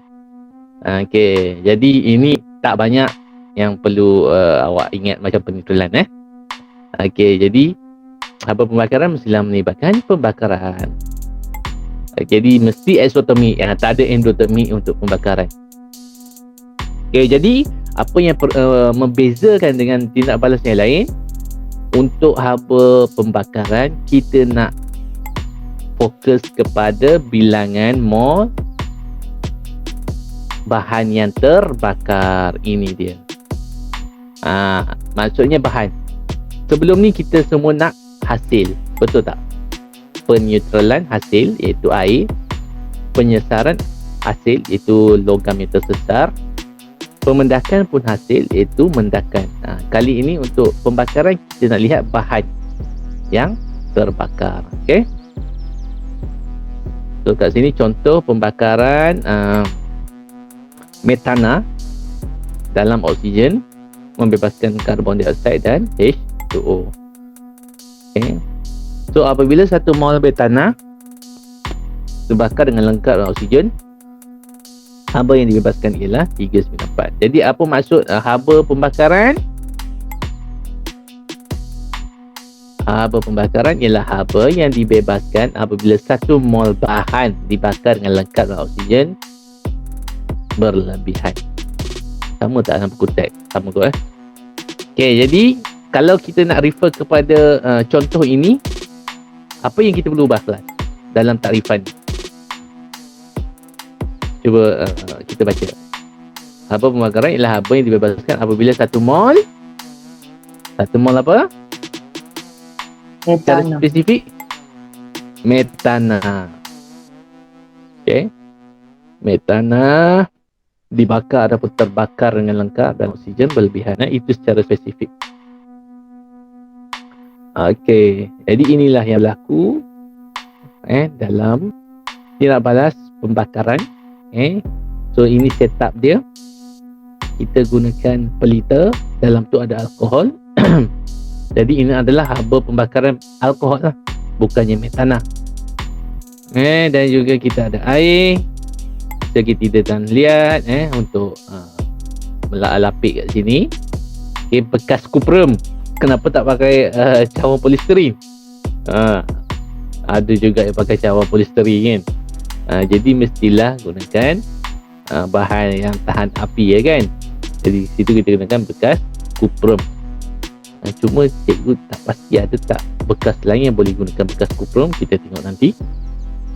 Speaker 1: Jadi ini tak banyak yang perlu awak ingat macam penetralan. Jadi haba pembakaran mestilah melibatkan pembakaran. Jadi mesti eksotermik, tak ada endotermik untuk pembakaran. Jadi apa yang membezakan dengan tindak balas yang lain, untuk haba pembakaran kita nak fokus kepada bilangan mol bahan yang terbakar. Ini dia. Maksudnya bahan. Sebelum ni kita semua nak hasil, betul tak? Peneutralan hasil iaitu air, penyesaran hasil iaitu logam yang tersesar, pemendakan pun hasil iaitu mendakan. Kali ini untuk pembakaran kita nak lihat bahan yang terbakar. So kat sini contoh pembakaran metana dalam oksigen membebaskan karbon dioksida dan H2O. So apabila 1 mol metana terbakar dengan lengkap dengan oksigen, haba yang dibebaskan ialah 394. Jadi apa maksud haba pembakaran? Haba pembakaran ialah haba yang dibebaskan apabila 1 mol bahan dibakar dengan lengkap dengan oksigen berlebihan. Sama tak dalam buku teks? Sama kot jadi kalau kita nak refer kepada contoh ini, apa yang kita perlu bahas dalam takrifan? Cuba kita baca. Haba pembakaran ialah haba yang dibebaskan apabila 1 mol apa? Secara spesifik metana. Metana dibakar ataupun terbakar dengan lengkap dan oksigen berlebihan. Itu secara spesifik. Jadi inilah yang berlaku dalam tindak balas pembakaran. So ini setup dia. Kita gunakan pelita, dalam tu ada alkohol. Jadi ini adalah haba pembakaran alkohol lah, bukannya metana. Dan juga kita ada air. Kita tidak dan lihat untuk melapik kat sini. Bekas kuprum. Kenapa tak pakai cawan polisterin? Ada juga yang pakai cawan polisterin kan. Jadi mestilah gunakan bahan yang tahan api kan. Jadi situ kita gunakan bekas kuprum. Cuma cikgu tak pasti ada tak bekas lain yang boleh gunakan bekas kuprum. Kita tengok nanti.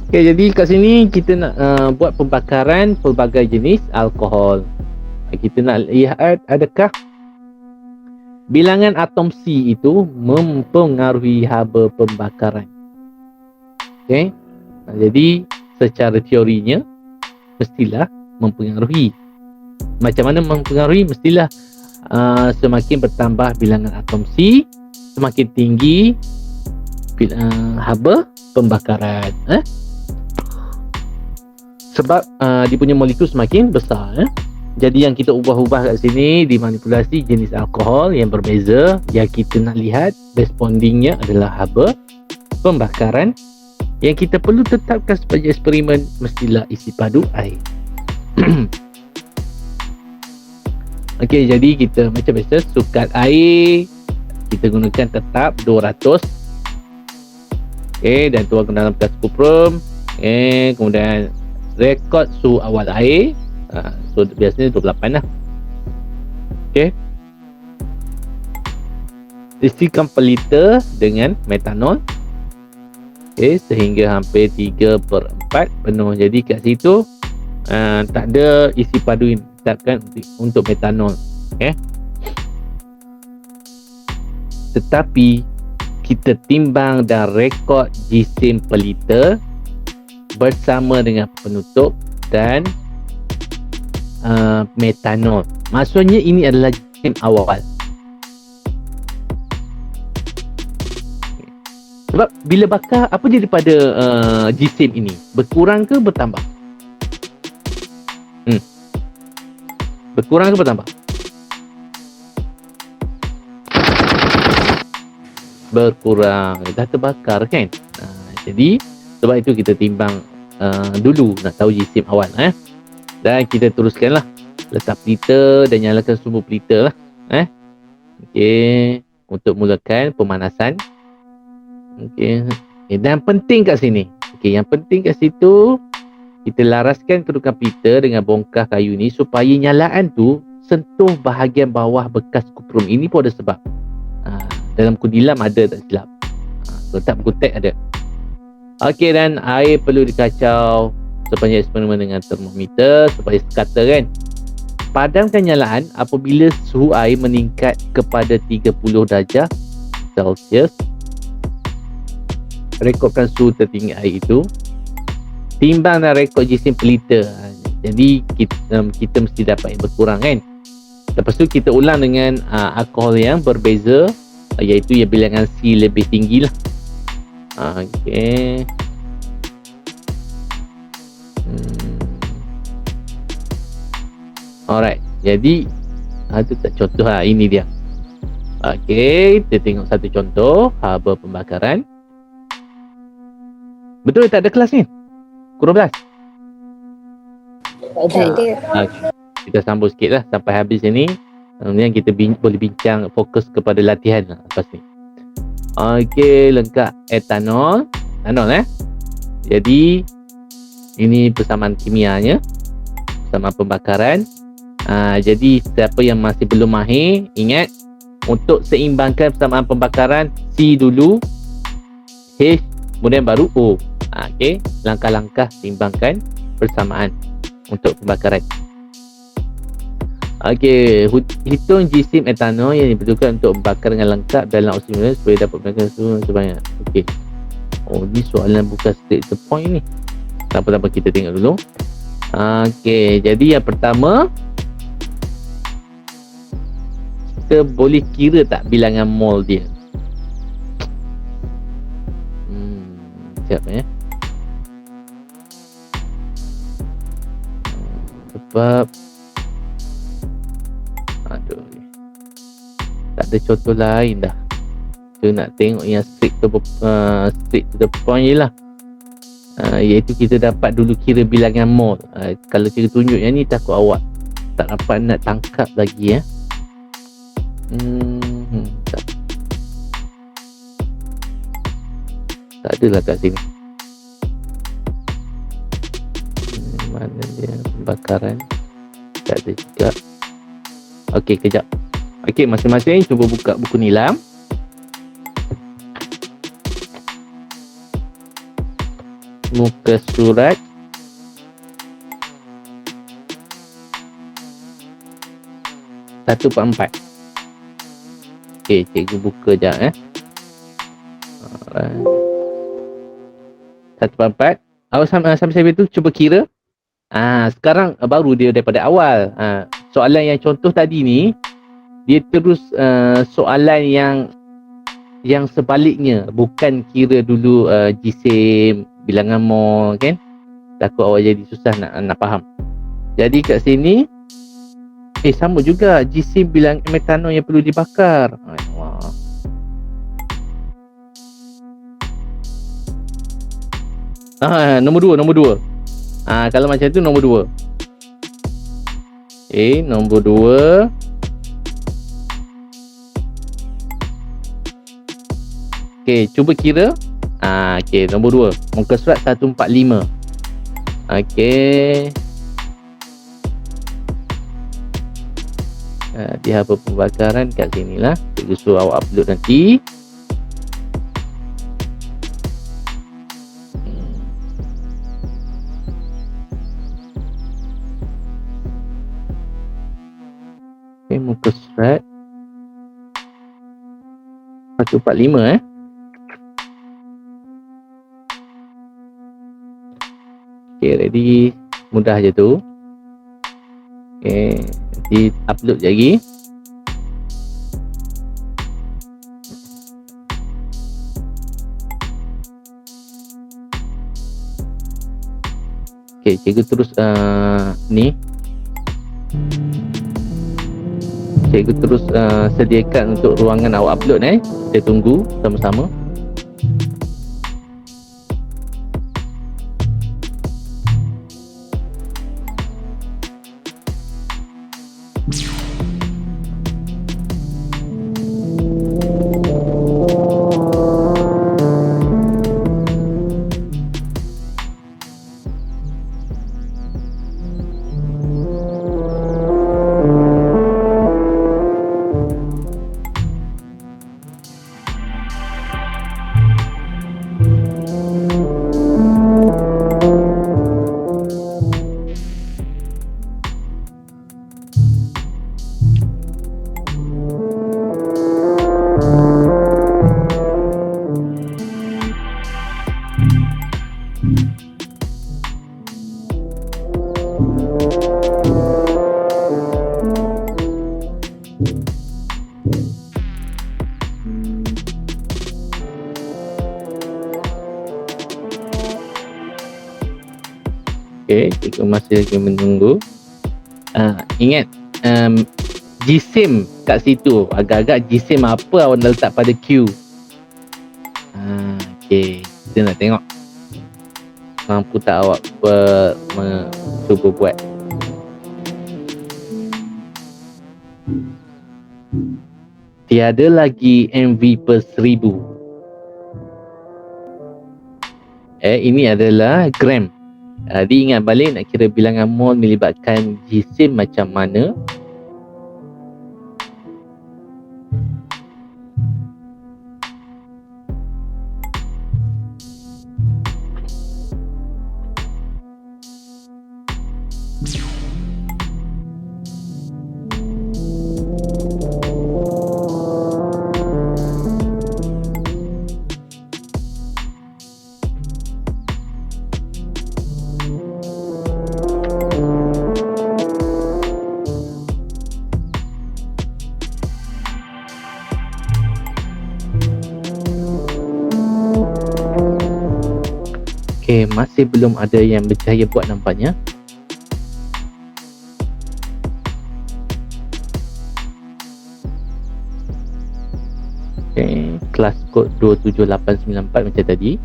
Speaker 1: Okay, jadi kat sini kita nak buat pembakaran pelbagai jenis alkohol. Kita nak lihat adakah bilangan atom C itu mempengaruhi haba pembakaran. Okay. Jadi secara teorinya mestilah mempengaruhi. Macam mana mempengaruhi? Mestilah semakin bertambah bilangan atom C, semakin tinggi haba pembakaran. Sebab dia punya molekul semakin besar. Jadi yang kita ubah-ubah kat sini dimanipulasi jenis alkohol yang berbeza. Yang kita nak lihat respondingnya adalah haba pembakaran. Yang kita perlu tetapkan sebagai eksperimen mestilah isi padu air. Okey, jadi kita macam biasa sukat air kita gunakan tetap 200. Okey, dan tuang dalam bekas kuprum. Kemudian rekod suhu awal air. So biasanya 28 lah. Okey. Isikan per liter dengan metanol. Okey, sehingga hampir 3/4 penuh. Jadi kat situ tak ada isi padu yang ditetapkan untuk metanol. Okey. Tetapi kita timbang dan rekod jisim per liter bersama dengan penutup dan metanol. Maksudnya ini adalah jisim awal. Sebab bila bakar, apa jadi pada jisim ini? Berkurang ke bertambah? Berkurang ke bertambah? Berkurang. Dah terbakar kan? Jadi sebab itu kita timbang dulu nak tahu jisim awal. Dan kita teruskanlah, letak pelita dan nyalakan sumbu pelita lah. Okey, untuk mulakan pemanasan. Okey, dan penting kat sini. Okey, yang penting kat situ kita laraskan kedudukan pelita dengan bongkah kayu ni supaya nyalaan tu sentuh bahagian bawah bekas kuprum. Ini pun ada sebab. Dalam kudilam ada tak silap. Letak buku tek ada. Okey, dan air perlu dikacau sepanjang eksperimen dengan termometer supaya sekata kan. Padamkan nyalaan apabila suhu air meningkat kepada 30 darjah Celsius. Rekodkan suhu tertinggi air itu. Timbang dan rekod jisim pelita. Jadi kita mesti dapat yang berkurang kan. Lepas tu kita ulang dengan alkohol yang berbeza, iaitu yang bilangan C lebih tinggi lah. Okey. Alright. Jadi itu tak contoh lah. Ini dia. Okey, kita tengok satu contoh haba pembakaran. Betul tak ada kelas ni? Kurang belas?
Speaker 2: Tak ada.
Speaker 1: Okay. Kita sambung sikit lah sampai habis ini. Kemudian kita boleh bincang fokus kepada latihan lah lepas ni. Okey, lengkap etanol. Jadi ini persamaan kimianya, persamaan pembakaran. Jadi siapa yang masih belum mahir, ingat untuk seimbangkan persamaan pembakaran, C dulu, H, kemudian baru O. Okey, langkah-langkah seimbangkan persamaan untuk pembakaran. Okey, hitung jisim etanol yang diperlukan untuk membakar dengan lengkap dalam oksigen supaya dapat membakar suhu sebanyak. Okey. Oh, ni soalan bukan straight to point ni. Tak apa-apa, kita tengok dulu. Okey, jadi yang pertama, kita boleh kira tak bilangan mol dia? Siap ya. Sebab tak ada contoh lain dah. Kita nak tengok yang straight to the point je lah. Iaitu kita dapat dulu kira bilangan mol. Kalau cikgu tunjuk yang ni takut awak tak dapat nak tangkap lagi ya. Tak adalah kat sini. Mana dia pembakaran? Tak ada juga. Okey, kejap. Okey, masing-masing cuba buka buku nilam. Muka surat 144. Okey, cikgu buka sekejap. Alright. 144. Awak sampai tu cuba kira. Sekarang baru dia daripada awal. Soalan yang contoh tadi ni, dia terus soalan yang sebaliknya. Bukan kira dulu jisim, bilangan mol kan. Takut awak jadi susah nak faham. Jadi kat sini sama juga, jisim bilangan metanol yang perlu dibakar. Wah. Nombor dua. Kalau macam tu nombor 2. Okay, nombor 2. Okay, cuba kira. Okay, nombor 2. Muka surat 145. Okay. Dia apa pembakaran kat sini lah. Cikgu suruh awak upload nanti. Okay, muka surat 145 Okay, ready. Mudah je tu. Okay, di upload je lagi. Okay, cikgu terus ni. Cikgu terus sediakan untuk ruangan awak upload Kita tunggu sama-sama. Okay, cikgu masih lagi menunggu. Ingat, jisim kat situ, agak-agak jisim apa awak nak letak pada Q. Okay, kita nak tengok mampu tak awak cuba buat. Tiada lagi MV per 1000. Ini adalah gram. Jadi ingat balik nak kira bilangan mol melibatkan jisim macam mana. Okay, masih belum ada yang berjaya buat nampaknya. Okay, kelas kod 27894 macam tadi.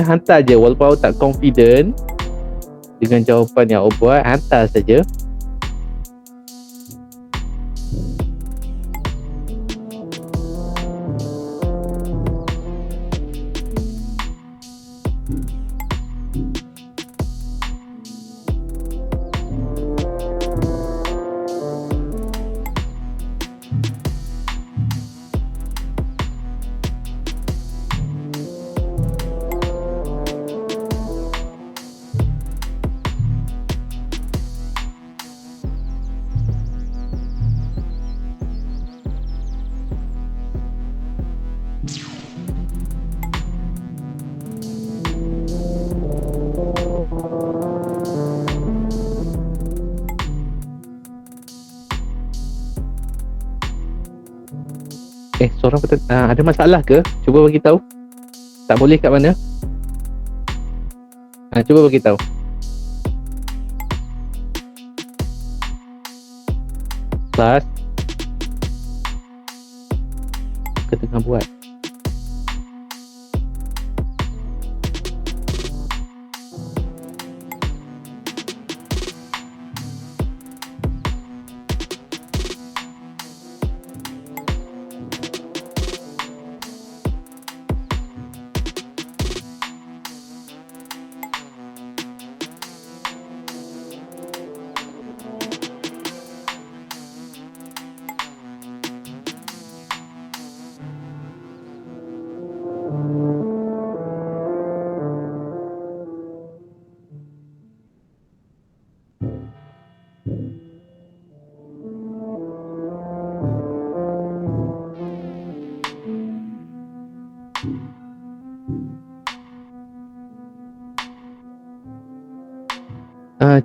Speaker 1: Hantar je walaupun awak tak confident. Dengan jawapan yang awak buat, hantar saja. Seorang ada masalah ke? Cuba bagi tahu. Tak boleh kat mana? Cuba bagi tahu. Kelas ke tengah buat.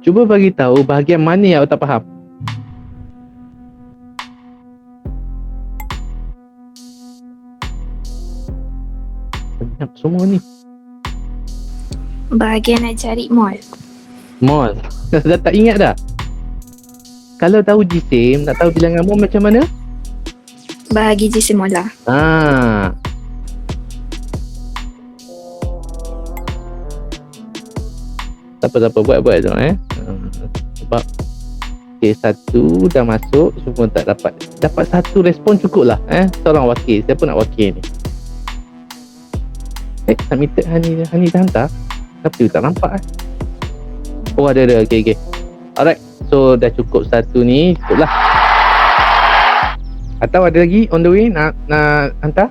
Speaker 1: Cuba bagi tahu bahagian mana yang awak tak faham. Banyak semua ni.
Speaker 2: Bahagian nak cari mall.
Speaker 1: Mall. Dah tak ingat dah? Kalau tahu jisim, nak tahu bilangan mall macam mana?
Speaker 2: Bahagi jisim molar.
Speaker 1: Tak apa, buat tu sebab satu dah masuk, semua tak dapat satu respon cukup lah. Seorang wakil, siapa nak wakil ni? Submitted Hani dah hantar. Kenapa dia tak nampak Oh ada, okay. Alright, so dah cukup satu ni, cukup lah. Atau ada lagi on the way nak hantar?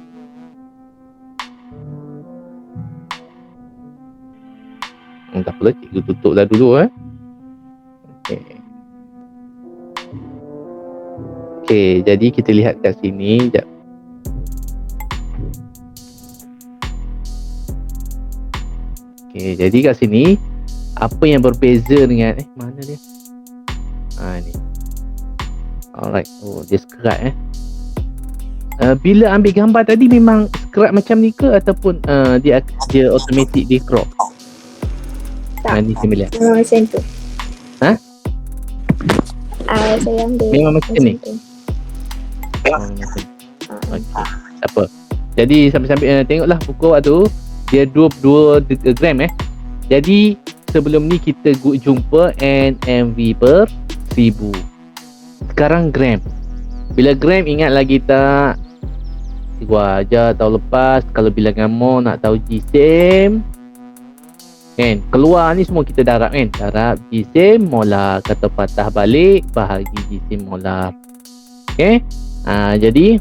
Speaker 1: Tak apalah, cikgu tutup dah dulu. Okay, jadi kita lihat kat sini. Sekejap. Okay, jadi kat sini apa yang berbeza dengan mana dia? Ni. Alright. Oh, dia scrap bila ambil gambar tadi memang scrap macam ni ke ataupun dia automatic dia crop?
Speaker 2: Tak.
Speaker 1: Ni saya lihat.
Speaker 2: Memang macam tu. Saya ambil.
Speaker 1: Memang macam ni. Okay. Tak apa. Jadi sambil-sambil tengoklah buku awak tu. Dia 22 gram Jadi sebelum ni kita jumpa NMV per 1000. Sekarang gram. Bila gram ingat lagi tak? Gua ajar tahun lepas kalau bilangan mol nak tahu jisim kan, keluar ni semua kita darab kan. Darab jisim molar, kata patah balik bahagi jisim molar. Okay. Jadi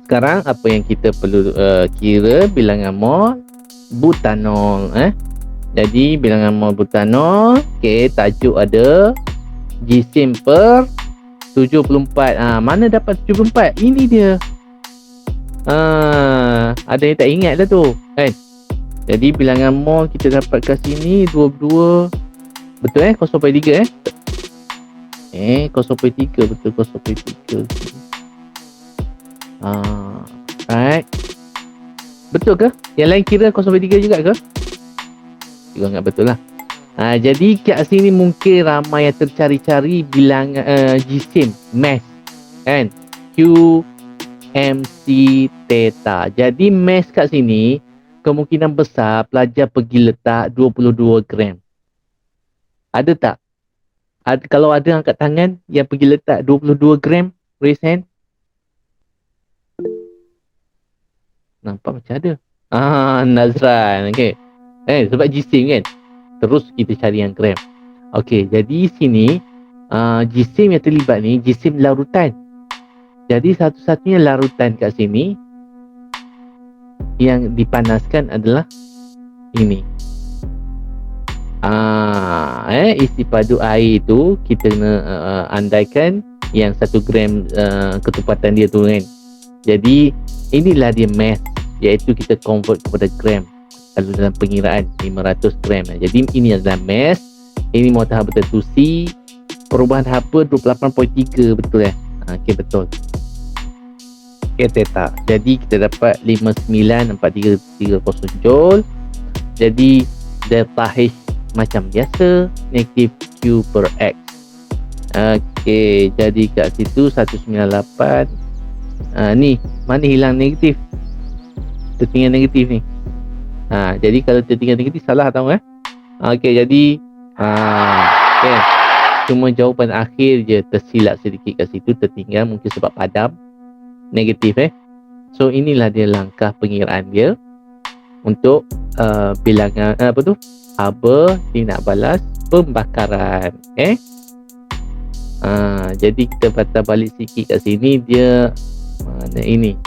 Speaker 1: sekarang apa yang kita perlu kira bilangan mol butanol. Jadi bilangan mol butanol, okay, tajuk ada jisim per 74. Mana dapat 74? Ini dia. Ada yang tak ingat dah tu kan. Jadi bilangan mol kita dapat kat sini 22. Betul 0.3 0.3 betul 0.3. Right. Betul ke? Yang lain kira 0.3 juga ke? Juga ingat betul lah. Jadi kat sini mungkin ramai yang tercari-cari bilangan jisim mass kan, QMC theta. Jadi mass kat sini kemungkinan besar pelajar pergi letak 22 gram. Ada tak? Kalau ada angkat tangan yang pergi letak 22 gram, raise hand. Nampak macam ada. Nazran. Okay. Sebab jisim kan. Terus kita cari yang gram. Okay, jadi sini jisim yang terlibat ni jisim larutan. Jadi satu-satunya larutan kat sini yang dipanaskan adalah ini. Isi padu air tu kita kena andaikan yang 1 gram ketepatan dia tu kan. Jadi inilah dia mass, iaitu kita convert kepada gram. Kalau dalam pengiraan 500 gram. Jadi ini adalah mass. Ini muatan haba tertentu C. Perubahan haba 28.3, betul okey, betul. Okay, theta. Jadi kita dapat 594330 joule. Jadi delta H macam biasa, negatif Q per X. Okey, jadi kat situ 198. Ni, mana hilang negatif? Tertinggal negatif ni. Jadi kalau tertinggal negatif salah tahu Okey, jadi okay. Cuma jawapan akhir je tersilap sedikit kat situ, tertinggal mungkin sebab padam negatif So inilah dia langkah pengiraan dia untuk bilangan haba tindak balas pembakaran. Jadi kita patah balik sikit kat sini, dia mana ini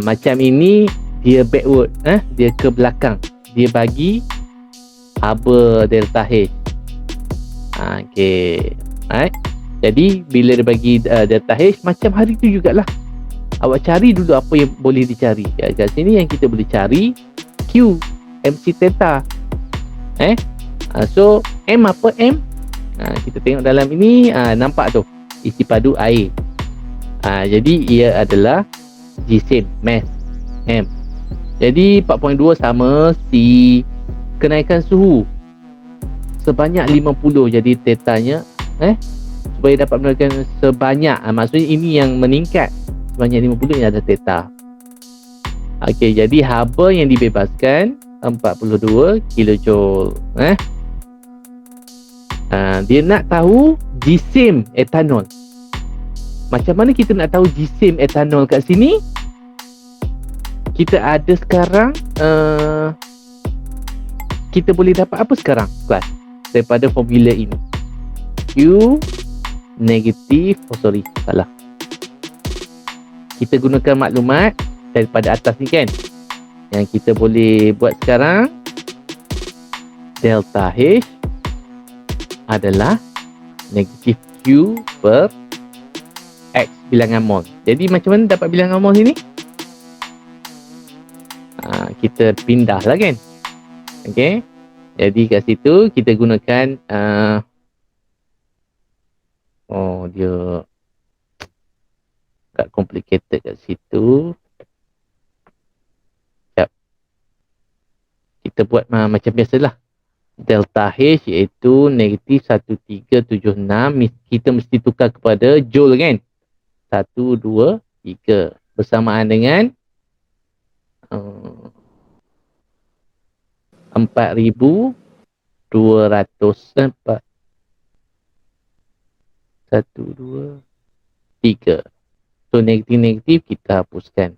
Speaker 1: macam ini dia backward, dia ke belakang, dia bagi haba delta H. Okey, jadi bila dia bagi delta H macam hari tu jugalah, awak cari dulu apa yang boleh dicari. Kat sini yang kita boleh cari Q, MC theta. So M apa M? Kita tengok dalam ini, nampak tu isi padu air. Jadi ia adalah jisim, mass, M. Jadi 4.2 sama si kenaikan suhu sebanyak 50, jadi tetanya supaya dapat menentukan sebanyak, maksudnya ini yang meningkat sebanyak 50 yang ada theta. Okey, jadi haba yang dibebaskan 42 kilojoule. Dia nak tahu jisim etanol. Macam mana kita nak tahu jisim etanol kat sini? Kita ada sekarang kita boleh dapat apa sekarang kelas daripada formula ini? Q negatif, salah. Kita gunakan maklumat daripada atas ni kan. Yang kita boleh buat sekarang, delta H adalah negatif Q per X bilangan mol. Jadi macam mana dapat bilangan mol sini? Kita pindah lah kan. Okay. Jadi kat situ kita gunakan dia agak complicated kat situ. Kita buat macam biasalah. Delta H iaitu negatif 1376. Kita mesti tukar kepada joule kan. 1, 2, 3. Bersamaan dengan 4,200. 1, 2, 3. So negatif-negatif kita hapuskan.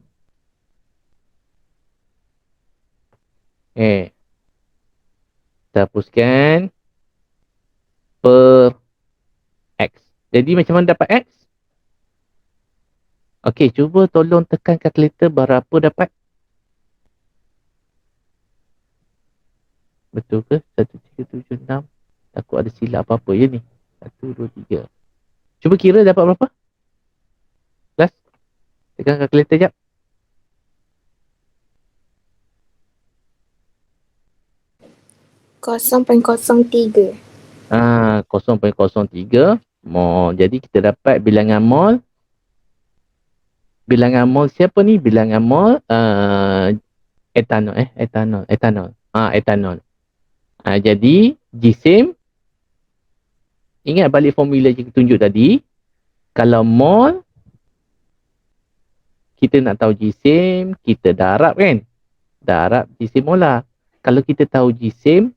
Speaker 1: Kita hapuskan per X. Jadi macam mana dapat X? Okey, cuba tolong tekan kalkulator berapa dapat. Betul ke? 1376. Takut ada silap apa-apa je ni. 1, 2, 3. Cuba kira dapat berapa? Kelas? Tekan kalkulator sekejap.
Speaker 2: .03.
Speaker 1: 0.03 mol. Jadi kita dapat bilangan mol. Bilangan mol siapa ni? Bilangan mol etanol. Etanol. Jadi jisim, ingat balik formula yang kita tunjuk tadi. Kalau mol, kita nak tahu jisim, kita darab kan? Darab jisim molar. Kalau kita tahu jisim,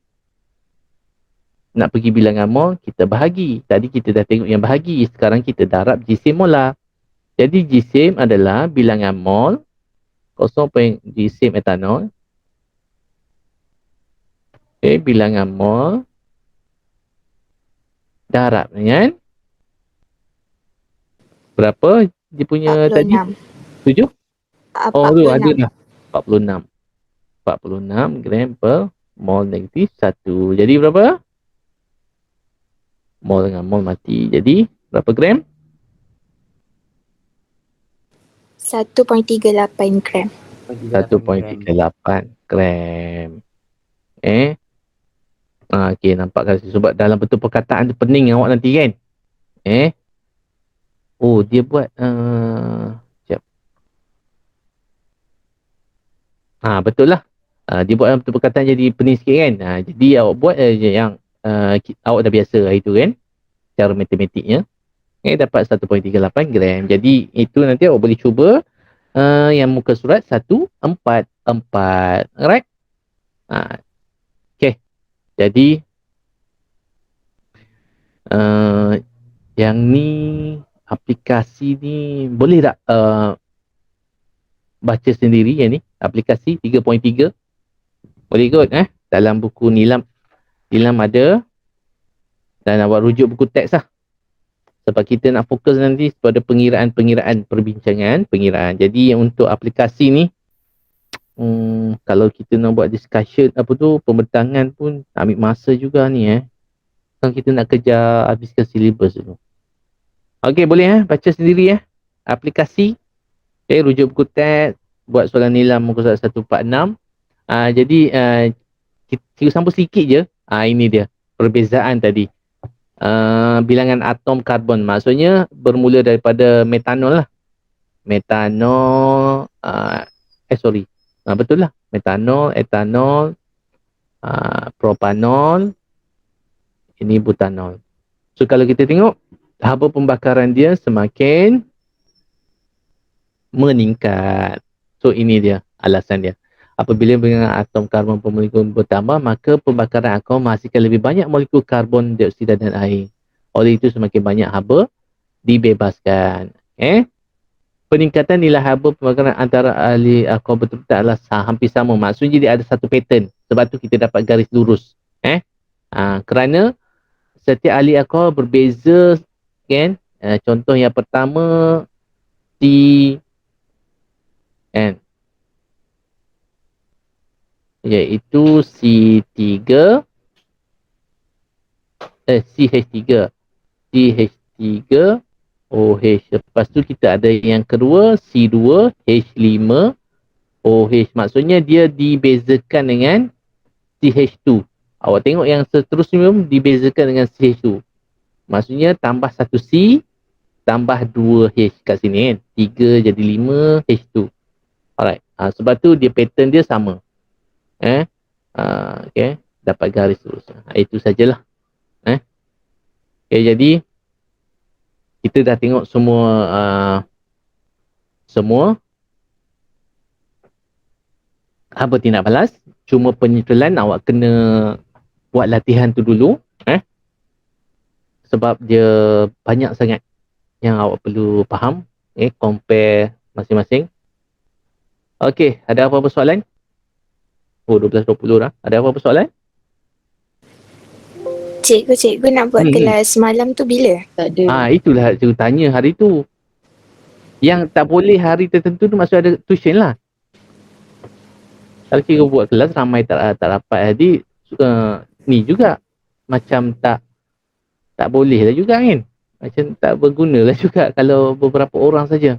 Speaker 1: nak pergi bilangan mol, kita bahagi. Tadi kita dah tengok yang bahagi. Sekarang kita darab jisim molar. Jadi jisim adalah bilangan mol kosong jisim etanol. Okay, bilangan mol darab dengan berapa dia punya tadi? 7? Oh, tu ada dah. 46. 46 gram per mol negatif 1. Jadi berapa? Mol dengan mol mati. Jadi berapa gram?
Speaker 2: 1.38 gram.
Speaker 1: 1.38 gram. Okey, nampak kan? Sebab dalam bentuk perkataan tu pening awak nanti kan? Oh, dia buat sekejap. Betul lah. Dia buat dalam bentuk perkataan jadi pening sikit kan? Jadi awak buat yang awak dah biasa hari tu kan? Cara matematiknya. Dapat 1.38 gram. Jadi itu nanti awak boleh cuba yang muka surat 144. Alright? Okay. Jadi yang ni aplikasi ni boleh tak baca sendiri yang ni? Aplikasi 3.3 boleh kot dalam buku Nilam ada, dan awak rujuk buku teks lah. Sebab kita nak fokus nanti pada pengiraan perbincangan, pengiraan. Jadi untuk aplikasi ni, kalau kita nak buat discussion pembentangan pun ambil masa juga ni Kalau kita nak kejar habiskan silibus tu. Okey, boleh baca sendiri aplikasi. Rujuk buku teks, buat soalan nilam muka surat 146. Jadi kita sambung sikit je. Ini dia perbezaan tadi. Bilangan atom karbon, maksudnya bermula daripada metanol lah. Metanol, betul lah. Metanol, etanol, propanol, ini butanol. So kalau kita tengok haba pembakaran dia semakin meningkat. So ini dia alasan dia. Apabila bilangan atom karbon per molekul bertambah, maka pembakaran akan menghasilkan lebih banyak molekul karbon dioksida dan air. Oleh itu semakin banyak haba dibebaskan. Peningkatan nilai haba pembakaran antara ahli alkohol betul-betul adalah hampir sama. Maksudnya dia ada satu pattern. Sebab tu kita dapat garis lurus. Kerana setiap ahli alkohol berbeza kan. Contoh yang pertama iaitu CH3 OH. Lepas tu kita ada yang kedua C2H5OH. Maksudnya dia dibezakan dengan CH2. Awak tengok yang seterusnya dibezakan dengan CH2. Maksudnya tambah 1C tambah 2H kat sini kan. 3 jadi 5 H2. Alright. Sebab tu dia pattern dia sama. Okay. Dapat garis lurus. Itu sajalah. Okay, jadi kita dah tengok semua haba tindak balas. Cuma penyetelan awak kena buat latihan tu dulu. Sebab dia banyak sangat yang awak perlu faham. Compare masing-masing. Okey, ada apa-apa soalan? 12.20 dah. Ada apa-apa soalan?
Speaker 2: Cikgu nak buat kelas malam tu bila?
Speaker 4: Tak ada.
Speaker 1: Itulah cikgu tanya hari tu. Yang tak boleh hari tertentu tu maksud ada tuition lah. Kalau cikgu buat kelas ramai tak dapat, jadi ni juga macam tak boleh lah juga kan. Macam tak berguna lah juga kalau beberapa orang saja.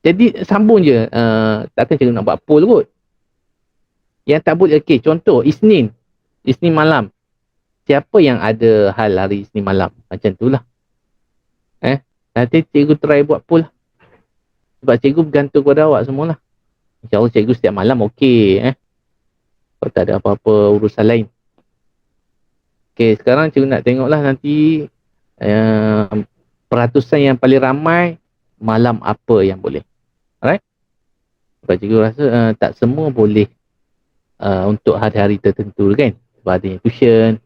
Speaker 1: Jadi sambung je. Takkan cikgu nak buat poll kot. Yang tak boleh, contoh Isnin malam. Siapa yang ada hal hari Isnin malam? Macam tu lah. Nanti cikgu try buat poll lah. Sebab cikgu bergantung kepada awak semualah. InsyaAllah cikgu setiap malam kalau tak ada apa-apa urusan lain. Sekarang cikgu nak tengoklah nanti peratusan yang paling ramai malam apa yang boleh. Alright? Sebab cikgu rasa tak semua boleh untuk hari-hari tertentu kan. Sebab ada yang tuition,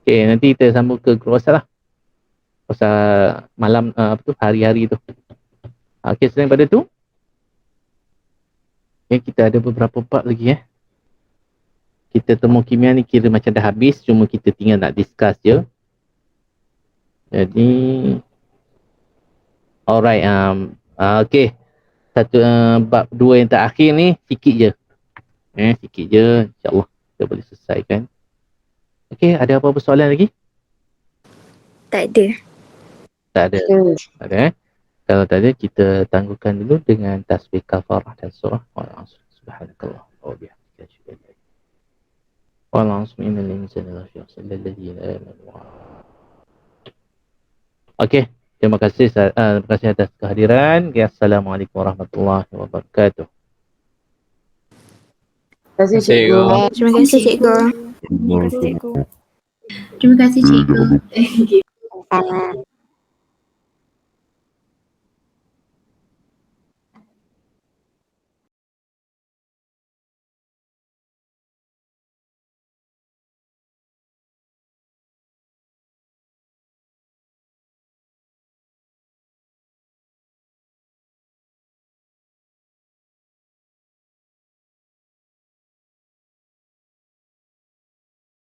Speaker 1: Okay, nanti kita sambung ke guru asal lah. Pasal malam, hari-hari tu. Okay, selain pada tu. Okay, kita ada beberapa part lagi Kita temu kimia ni kira macam dah habis. Cuma kita tinggal nak discuss je. Jadi, alright. Okay. Satu bab 2 yang terakhir ni sikit je. Sikit je. InsyaAllah kita boleh selesaikan. Okay, ada apa-apa soalan lagi? Tak ada. Tak ada. Kalau tak ada, kita tangguhkan dulu dengan tasbih kafarah dan surah. Subhanakallah. Okay. Terima kasih atas kehadiran. Assalamualaikum warahmatullahi wabarakatuh.
Speaker 4: Terima kasih cikgu.
Speaker 2: Terima kasih cikgu.
Speaker 5: Terima kasih cikgu.
Speaker 6: Terima kasih cikgu.
Speaker 2: Sama.